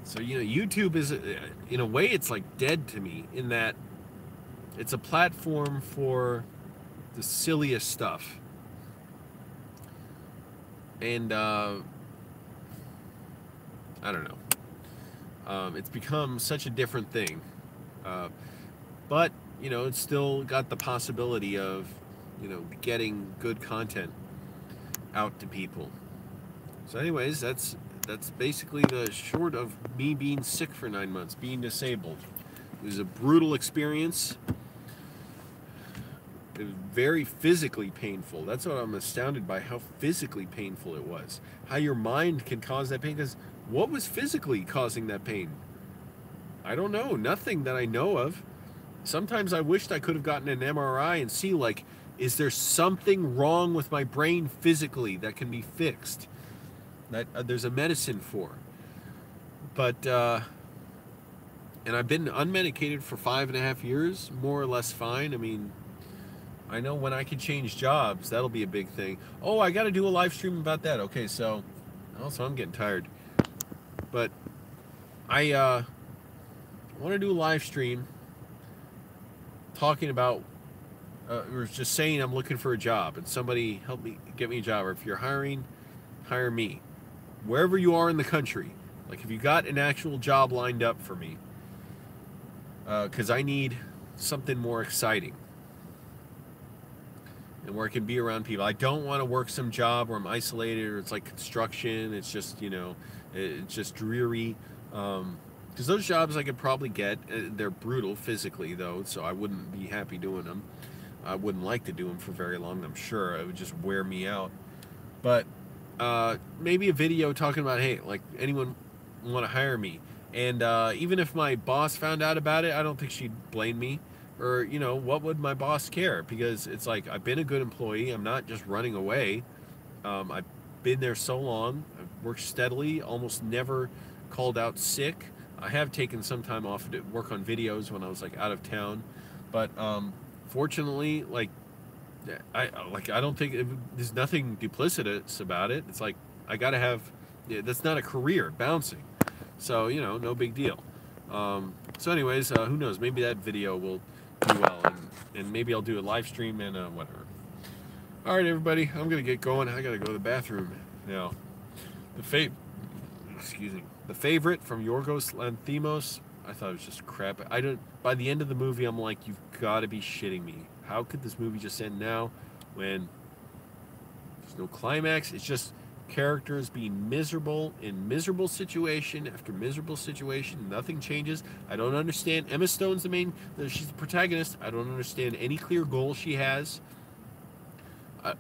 So, you know, YouTube is, in a way, it's like dead to me, in that it's a platform for the silliest stuff. And, I don't know. It's become such a different thing. But, you know, it's still got the possibility of, you know, getting good content out to people. So anyways, that's basically the short of me being sick for 9 months, being disabled. It was a brutal experience. It was very physically painful. That's what I'm astounded by, how physically painful it was. How your mind can cause that pain, because what was physically causing that pain? I don't know. Nothing that I know of. Sometimes I wished I could have gotten an MRI and see, like, is there something wrong with my brain physically that can be fixed? That there's a medicine for. But, and I've been unmedicated for 5.5 years, more or less fine. I mean, I know when I can change jobs, that'll be a big thing. Oh, I got to do a live stream about that. Okay, so, also I'm getting tired. But I want to do a live stream talking about, or just saying I'm looking for a job, and somebody help me get me a job, or if you're hiring, hire me. Wherever you are in the country, like if you got an actual job lined up for me, because I need something more exciting, and where I can be around people. I don't want to work some job where I'm isolated, or it's like construction, it's just, you know, it's just dreary. Because those jobs I could probably get, they're brutal physically though, so I wouldn't be happy doing them. I wouldn't like to do them for very long, I'm sure. It would just wear me out. But maybe a video talking about, hey, like, anyone want to hire me? And even if my boss found out about it, I don't think she'd blame me. Or, you know, what would my boss care? Because it's like, I've been a good employee. I'm not just running away. I've been there so long. I've worked steadily, almost never called out sick. I have taken some time off to work on videos when I was like out of town. But fortunately, like, I don't think there's nothing duplicitous about it. It's like, I gotta have, that's not a career, bouncing. So, you know, no big deal. So anyways, who knows, maybe that video will do well, and maybe I'll do a live stream and whatever. All right, everybody, I'm gonna get going. I gotta go to the bathroom now. The favorite from Yorgos Lanthimos. I thought it was just crap. By the end of the movie, I'm like, you've got to be shitting me. How could this movie just end now when there's no climax? It's just characters being miserable in miserable situation after miserable situation. Nothing changes. I don't understand. Emma Stone's she's the protagonist. I don't understand any clear goal she has. I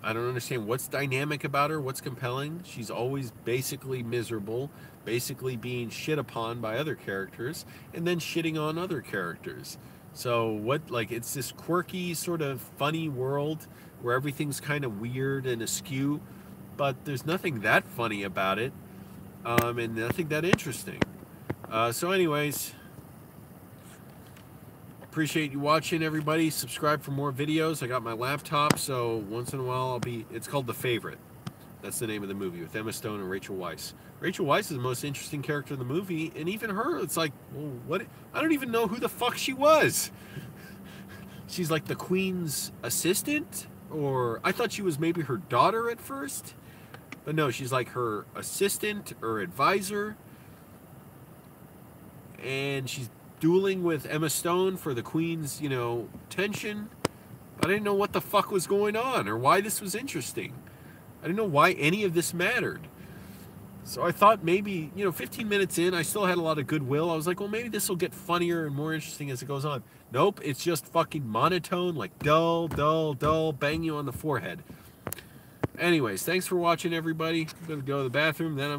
don't understand what's dynamic about her, what's compelling. She's always basically miserable, basically being shit upon by other characters, and then shitting on other characters. So it's this quirky, sort of funny world where everything's kind of weird and askew, but there's nothing that funny about it, and nothing that interesting. So anyways, appreciate you watching, everybody. Subscribe for more videos. I got my laptop, so once in a while it's called The Favorite. That's the name of the movie, with Emma Stone and Rachel Weisz. Rachel Weisz is the most interesting character in the movie, and even her, it's like, well, what? I don't even know who the fuck she was. She's like the Queen's assistant, or I thought she was maybe her daughter at first, but no, she's like her assistant or advisor, and she's dueling with Emma Stone for the Queen's, you know, attention. I didn't know what the fuck was going on or why this was interesting. I didn't know why any of this mattered. So I thought maybe, you know, 15 minutes in, I still had a lot of goodwill. I was like, well, maybe this will get funnier and more interesting as it goes on. Nope, it's just fucking monotone, like dull, dull, dull, bang you on the forehead. Anyways, thanks for watching, everybody. I'm going to go to the bathroom, then I'm